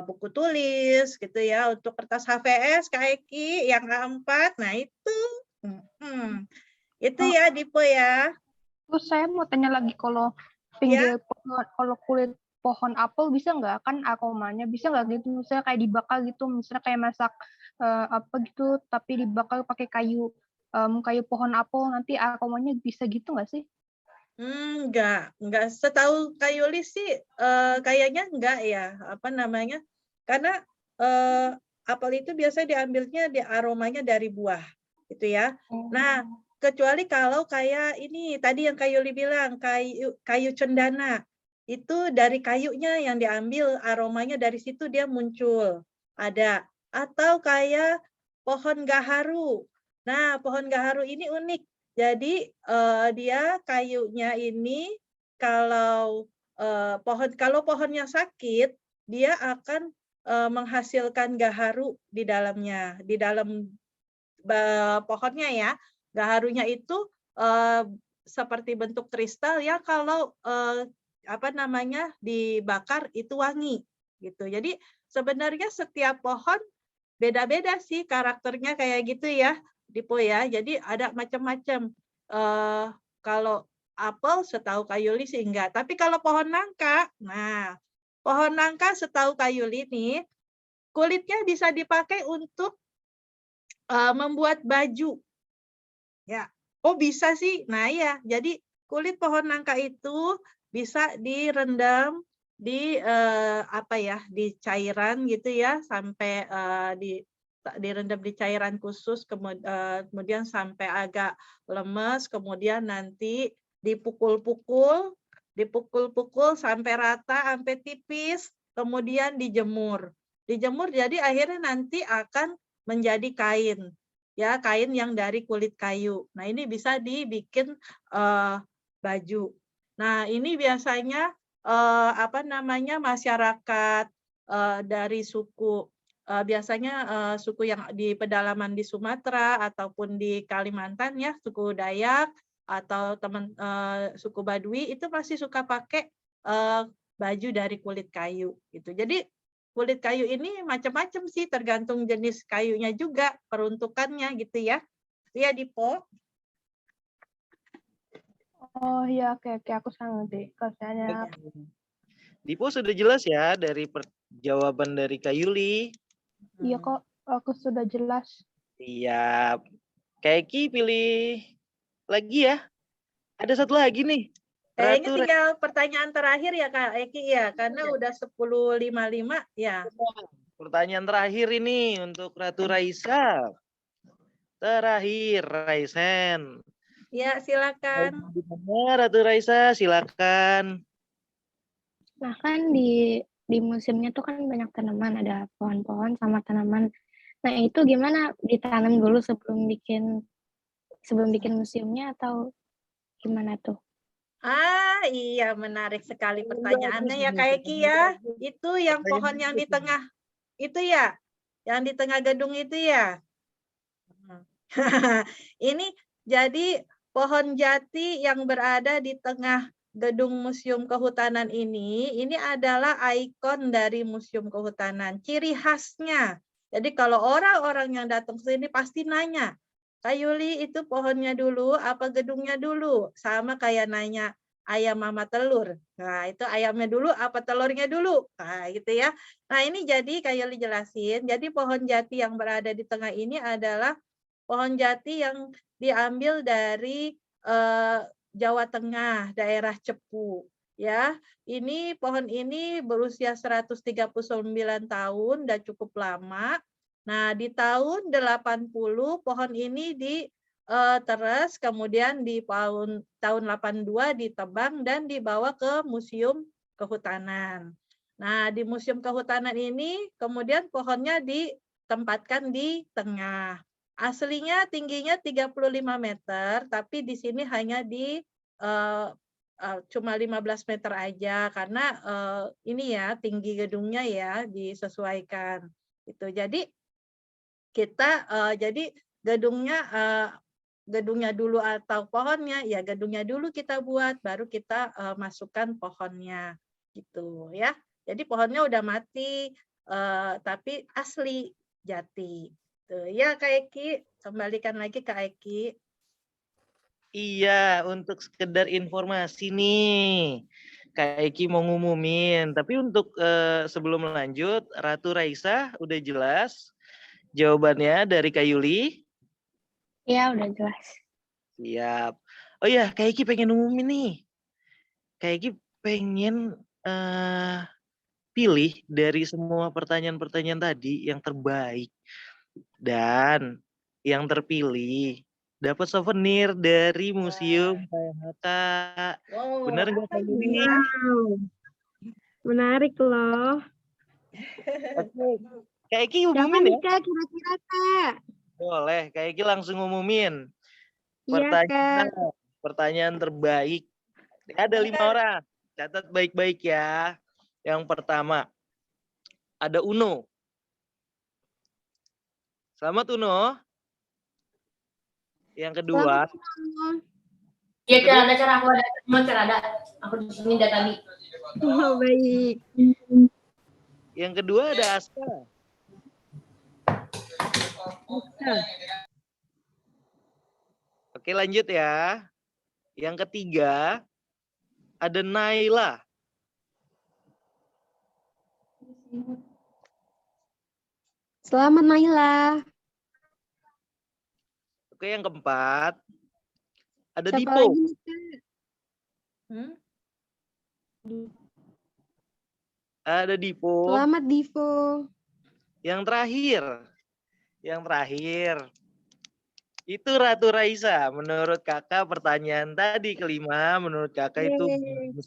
buku tulis, gitu ya. Untuk kertas HVS kayak yang A4, nah itu, itu ya Dipo ya. Terus saya mau tanya lagi, kalau pinggir kalau kulit pohon apel bisa nggak, kan aromanya bisa nggak gitu, misalnya kayak dibakar gitu, misalnya kayak masak gitu, tapi dibakar pakai kayu pohon apel, nanti aromanya bisa gitu nggak sih? Enggak. Setahu Kak Yuli sih kayaknya enggak ya, apa namanya? Karena apel itu biasanya diambilnya di aromanya dari buah, gitu ya. Nah, kecuali kalau kayak ini tadi yang Kak Yuli bilang kayu cendana, itu dari kayunya yang diambil aromanya dari situ dia muncul, ada. Atau kayak pohon gaharu. Nah, pohon gaharu ini unik. Jadi dia kayunya ini kalau pohonnya sakit, dia akan menghasilkan gaharu di dalamnya, di dalam pohonnya ya. Gaharunya itu seperti bentuk kristal ya kalau dibakar itu wangi gitu. Jadi sebenarnya setiap pohon beda-beda sih karakternya kayak gitu ya. Dipo ya, jadi ada macam-macam. Kalau apel setahu Kak Yuli sih enggak. Tapi kalau pohon nangka, nah pohon nangka setahu Kak Yuli nih, kulitnya bisa dipakai untuk membuat baju. Ya, oh bisa sih. Nah ya, jadi kulit pohon nangka itu bisa direndam di di cairan gitu ya, sampai direndam di cairan khusus, kemudian sampai agak lemes, kemudian nanti dipukul-pukul sampai rata, sampai tipis, kemudian dijemur. Dijemur jadi akhirnya nanti akan menjadi kain. Ya, kain yang dari kulit kayu. Nah, ini bisa dibikin baju. Nah, ini biasanya masyarakat dari suku biasanya suku yang di pedalaman di Sumatera ataupun di Kalimantan ya, suku Dayak atau suku Baduy itu masih suka pakai baju dari kulit kayu gitu. Jadi kulit kayu ini macam-macam sih, tergantung jenis kayunya juga, peruntukannya gitu ya. Iya, Dipo. Oh iya, oke, aku sangat ngerti. Katanya. Dipo sudah jelas ya dari jawaban dari Kak Yuli. Iya kok, aku sudah jelas. Siap. Kak Eki pilih lagi ya. Ada satu lagi nih. Kayaknya tinggal pertanyaan terakhir ya Kak Eki ya, karena udah 10.55 ya. Pertanyaan terakhir ini untuk Ratu Raisa. Terakhir, Raisen. Ya, silakan. Ratu Raisa, silakan. Nah, kan di museumnya tuh kan banyak tanaman, ada pohon-pohon sama tanaman. Nah, itu gimana ditanam dulu sebelum bikin museumnya atau gimana tuh? Iya, menarik sekali pertanyaannya ya Kak Eki ya. Itu yang pohon yang di tengah itu ya, yang di tengah gedung itu ya. Ini jadi pohon jati yang berada di tengah gedung Museum Kehutanan ini adalah ikon dari Museum Kehutanan, ciri khasnya. Jadi kalau orang-orang yang datang ke sini pasti nanya, Kak Yuli itu pohonnya dulu, apa gedungnya dulu? Sama kayak nanya ayam mama telur. Nah, itu ayamnya dulu, apa telurnya dulu? Nah, gitu ya. Nah, ini jadi Kak Yuli jelasin, jadi pohon jati yang berada di tengah ini adalah pohon jati yang diambil dari Jawa Tengah, daerah Cepu. Ya, ini pohon ini berusia 139 tahun, udah cukup lama. Nah, di tahun 80 pohon ini teres, kemudian di tahun 82 ditebang dan dibawa ke Museum Kehutanan. Nah, di Museum Kehutanan ini kemudian pohonnya ditempatkan di tengah. Aslinya tingginya 35 meter, tapi di sini hanya cuma 15 meter aja karena ini ya tinggi gedungnya ya disesuaikan. Itu. Jadi kita jadi gedungnya dulu atau pohonnya ya gedungnya dulu kita buat, baru kita masukkan pohonnya gitu ya. Jadi pohonnya udah mati tapi asli jati. Tuh, ya Kak Eki, kembalikan lagi ke Eki. Iya, untuk sekedar informasi nih, Kak Eki mau ngumumin. Tapi untuk sebelum lanjut, Ratu Raisa udah jelas jawabannya dari Kak Yuli? Iya, udah jelas. Siap. Oh iya, Kak Eki pengen ngumumin nih. Kak Eki pengen pilih dari semua pertanyaan-pertanyaan tadi yang terbaik, dan yang terpilih dapat souvenir dari Museum KMHK. Benar nggak Kak Yuli? Wow, menarik loh. Oke, Kak Eki Siapa umumin nih ya. Kak kira-kira Kak? Boleh, Kak Eki langsung umumin. Iya Kak. Pertanyaan terbaik. Ada 5 orang. Catat baik-baik ya. Yang pertama, ada Uno. Selamat Uno. Yang kedua. Iya, Kak, ada cara aku ada. Cuma cara ada. Aku di sini dari tadi. Oh, baik. Yang kedua ada Aska. Oke, lanjut ya. Yang ketiga ada Naila. Selamat Naila. Oke, yang keempat ada Siapa Dipo. lagi nih Kak? Ada Dipo. Selamat Divo. Yang terakhir itu Ratu Raisa. Menurut kakak pertanyaan tadi kelima, menurut kakak itu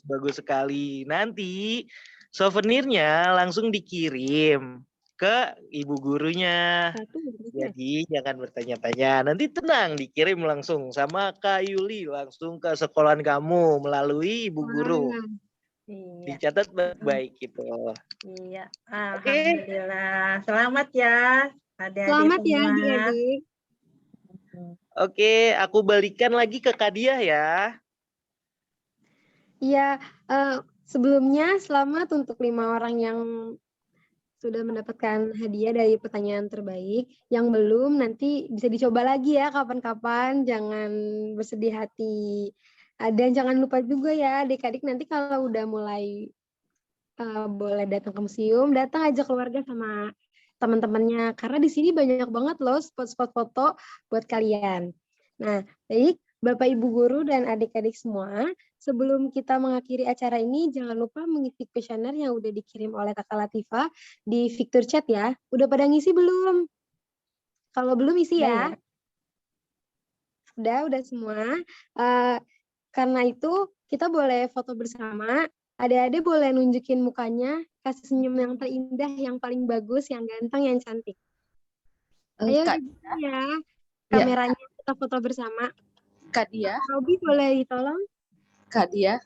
bagus sekali. Nanti souvenirnya langsung dikirim ke ibu gurunya. Jadi jangan bertanya-tanya. Nanti tenang, dikirim langsung sama Kak Yuli langsung ke sekolahan kamu melalui ibu guru. Iya. Dicatat baik-baik gitu. Iya, alhamdulillah. Selamat ya, adik-adik Selamat ya semua. adik-adik. Oke, aku balikan lagi ke Kadiah ya. Iya, sebelumnya selamat untuk 5 orang yang sudah mendapatkan hadiah dari pertanyaan terbaik. Yang belum nanti bisa dicoba lagi ya kapan-kapan, jangan bersedih hati. Dan jangan lupa juga ya adik-adik nanti kalau udah mulai boleh datang ke museum, datang aja keluarga sama teman-temannya karena di sini banyak banget loh spot-spot foto buat kalian. Nah, baik Bapak Ibu guru dan adik-adik semua, sebelum kita mengakhiri acara ini jangan lupa mengisi kuesioner yang udah dikirim oleh Kakak Latifah di fitur chat ya. Udah pada ngisi belum? Kalau belum isi ya. Udah semua. Karena itu kita boleh foto bersama. Adik-adik boleh nunjukin mukanya, kasih senyum yang terindah, yang paling bagus, yang ganteng, yang cantik. Ayo ya, kameranya kita foto bersama. Kak Dia. Robi boleh ditolong? Kak Dia.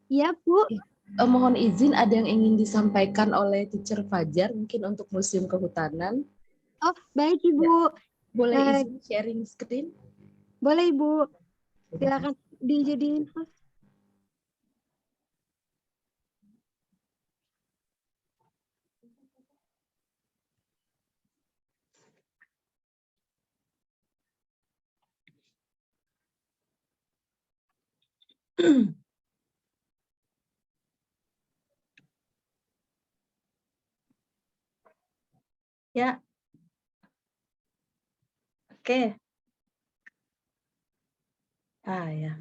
Iya, Bu. Mohon izin ada yang ingin disampaikan oleh Teacher Fajar mungkin untuk Museum Kehutanan. Oh, baik Ibu. Boleh izin sharing screen? Boleh Ibu. Silakan dijadiin host. Ya. Oke. Ya.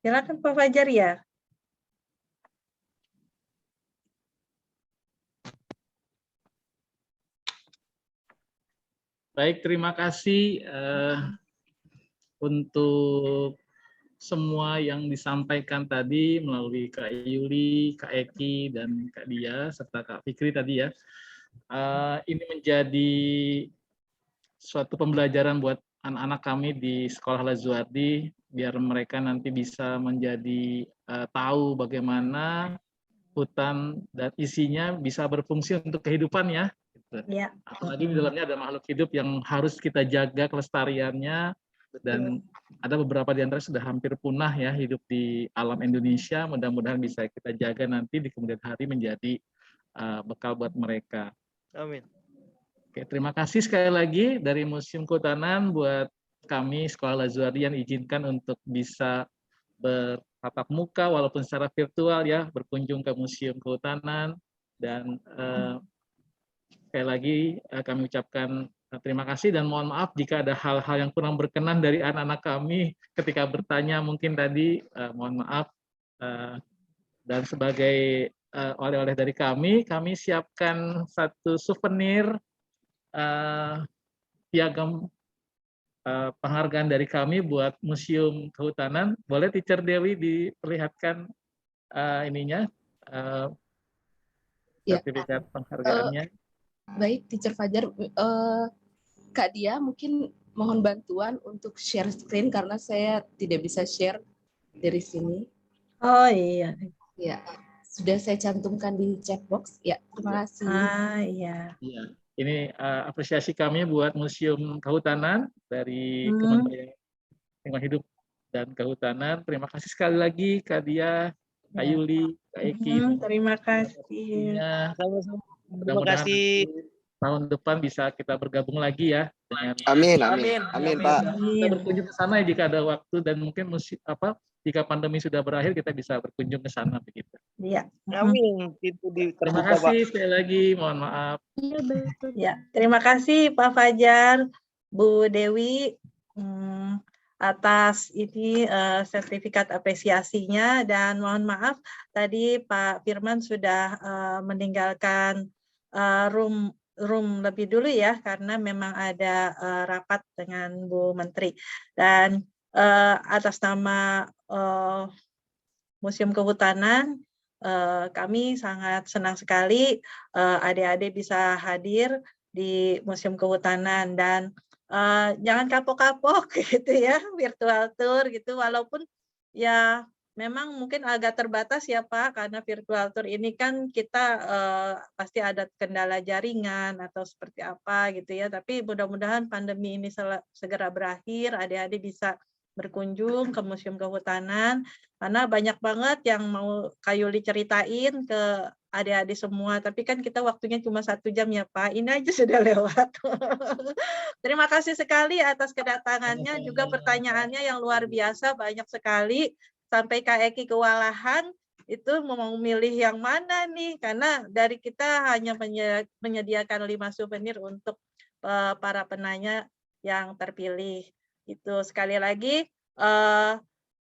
Silakan Pak Fajar ya. Baik, terima kasih untuk semua yang disampaikan tadi melalui Kak Yuli, Kak Eki, dan Kak Dia, serta Kak Fikri tadi ya. Ini menjadi suatu pembelajaran buat anak-anak kami di Sekolah Lazuardi, biar mereka nanti bisa menjadi tahu bagaimana hutan dan isinya bisa berfungsi untuk kehidupan ya. Ya. Apalagi di dalamnya ada makhluk hidup yang harus kita jaga kelestariannya. Dan ada beberapa di antara sudah hampir punah ya hidup di alam Indonesia. Mudah-mudahan bisa kita jaga nanti di kemudian hari menjadi bekal buat mereka. Amin. Oke, terima kasih sekali lagi dari Museum Kehutanan buat kami Sekolah Lazuardi yang izinkan untuk bisa bertatap muka walaupun secara virtual ya, berkunjung ke Museum Kehutanan. Dan sekali lagi kami ucapkan Terima kasih dan mohon maaf jika ada hal-hal yang kurang berkenan dari anak-anak kami ketika bertanya mungkin tadi, mohon maaf. Dan sebagai oleh-oleh dari kami siapkan satu souvenir piagam penghargaan dari kami buat Museum Kehutanan. Boleh Teacher Dewi diperlihatkan ininya sertifikat penghargaannya. Baik, Teacher Fajar. Kak Dia mungkin mohon bantuan untuk share screen karena saya tidak bisa share dari sini. Oh iya. Ya, sudah saya cantumkan di chat box. Ya, terima kasih. Iya. Iya. Ini apresiasi kami buat Museum Kehutanan dari Kementerian Lingkungan Hidup dan Kehutanan. Terima kasih sekali lagi Kak Dia, Kak Yuli, Kak Eki. Terima kasih. Sama-sama. Terima Mudah-mudahan kasih. tahun depan bisa kita bergabung lagi ya dengan Amin Pak. Kita berkunjung ke sana ya jika ada waktu dan mungkin jika pandemi sudah berakhir kita bisa berkunjung ke sana begitu. Iya. Amin. Itu Terima kasih sekali lagi, mohon maaf. Iya betul. Ya, terima kasih Pak Fajar, Bu Dewi atas ini sertifikat apresiasinya dan mohon maaf tadi Pak Firman sudah meninggalkan room lebih dulu ya karena memang ada rapat dengan Bu Menteri dan atas nama Museum Kehutanan kami sangat senang sekali adik-adik bisa hadir di Museum Kehutanan dan jangan kapok-kapok gitu ya virtual tour gitu walaupun ya memang mungkin agak terbatas ya Pak karena virtual tour ini kan kita pasti ada kendala jaringan atau seperti apa gitu ya tapi mudah-mudahan pandemi ini segera berakhir adik-adik bisa berkunjung ke Museum Kehutanan karena banyak banget yang mau Kak Yuli ceritain ke adik-adik semua tapi kan kita waktunya cuma 1 jam ya Pak ini aja sudah lewat. Terima kasih sekali atas kedatangannya juga pertanyaannya yang luar biasa banyak sekali sampai Kak Eki kewalahan itu mau milih yang mana nih karena dari kita hanya menyediakan 5 souvenir untuk para penanya yang terpilih. Itu sekali lagi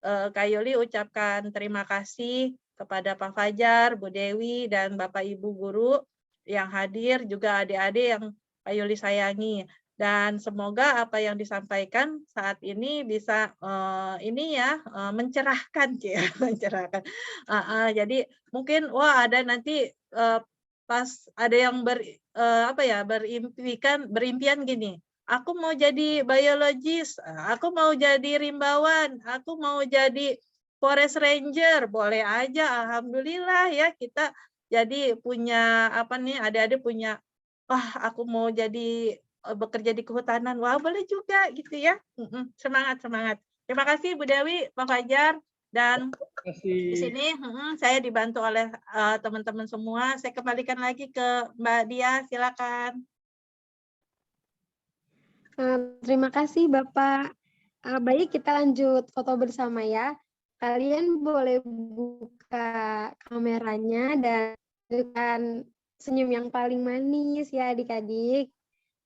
Kak Yuli ucapkan terima kasih kepada Pak Fajar, Bu Dewi dan Bapak Ibu guru yang hadir juga adik-adik yang Kak Yuli sayangi. Dan semoga apa yang disampaikan saat ini bisa mencerahkan ya, mencerahkan. Jadi mungkin ada nanti pas ada yang berimpian gini. Aku mau jadi biologis, aku mau jadi rimbawan, aku mau jadi forest ranger, boleh aja. Alhamdulillah ya kita jadi punya adik-adik punya aku mau jadi bekerja di kehutanan. Wah, boleh juga gitu ya. Semangat. Terima kasih Bu Dewi, Pak Fajar dan di sini saya dibantu oleh teman-teman semua. Saya kembalikan lagi ke Mbak Dia, silakan. Terima kasih Bapak. Baik, kita lanjut foto bersama ya. Kalian boleh buka kameranya dan dengan senyum yang paling manis ya adik-adik.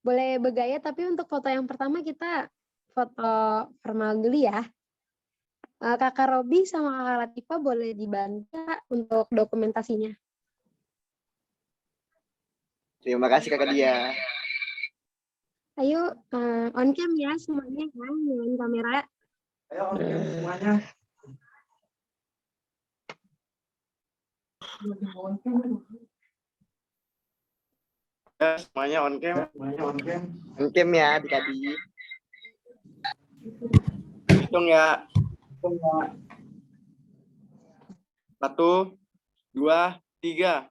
Boleh bergaya, tapi untuk foto yang pertama kita foto formal dulu ya. Kakak Robi sama Kakak Latifa boleh dibantu untuk dokumentasinya. Terima kasih Kakak Dia. Ayo on cam ya semuanya kan dengan kamera. Ayo on cam semuanya. Ya, semuanya on cam. On cam ya adik-adik. Hitung ya. 1, 2, 3.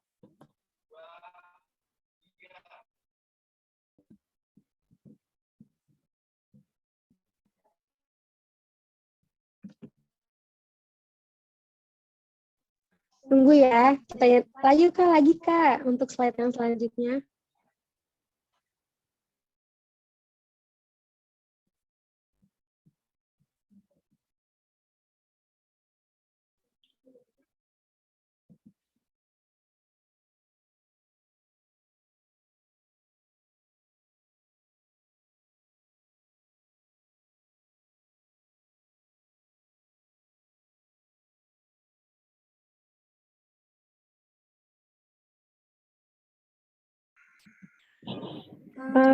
Tunggu ya, kita lanjut lagi Kak untuk slide yang selanjutnya.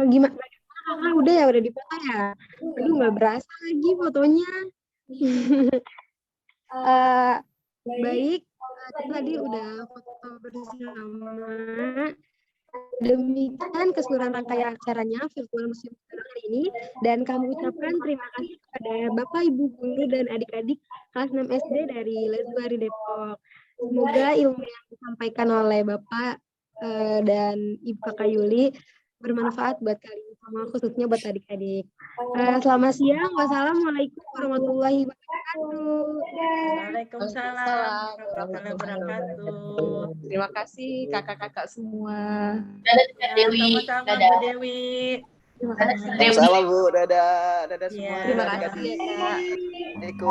Gimana? Kakak udah ya, udah dipoto ya? Aduh, nggak berasa lagi fotonya. Baik, tadi udah foto bersama. Demikian keseluruhan rangkaian acaranya virtual museum hari ini, dan kami ucapkan terima kasih kepada Bapak, Ibu guru dan adik-adik kelas 6 SD dari Lazuardi Depok. Semoga ilmu yang disampaikan oleh Bapak dan Ibu Kakak Yuli bermanfaat buat kalian semua, khususnya buat adik-adik. Selamat siang. Wassalamualaikum warahmatullahi wabarakatuh. Waalaikumsalam warahmatullahi wabarakatuh. Terima kasih kakak-kakak semua. Dadah Kak Dewi. Sama-sama Dadah. Bu Dewi. Terima kasih. Salam Bu, dadah semua. Terima kasih ya Kak. Assalamualaikum.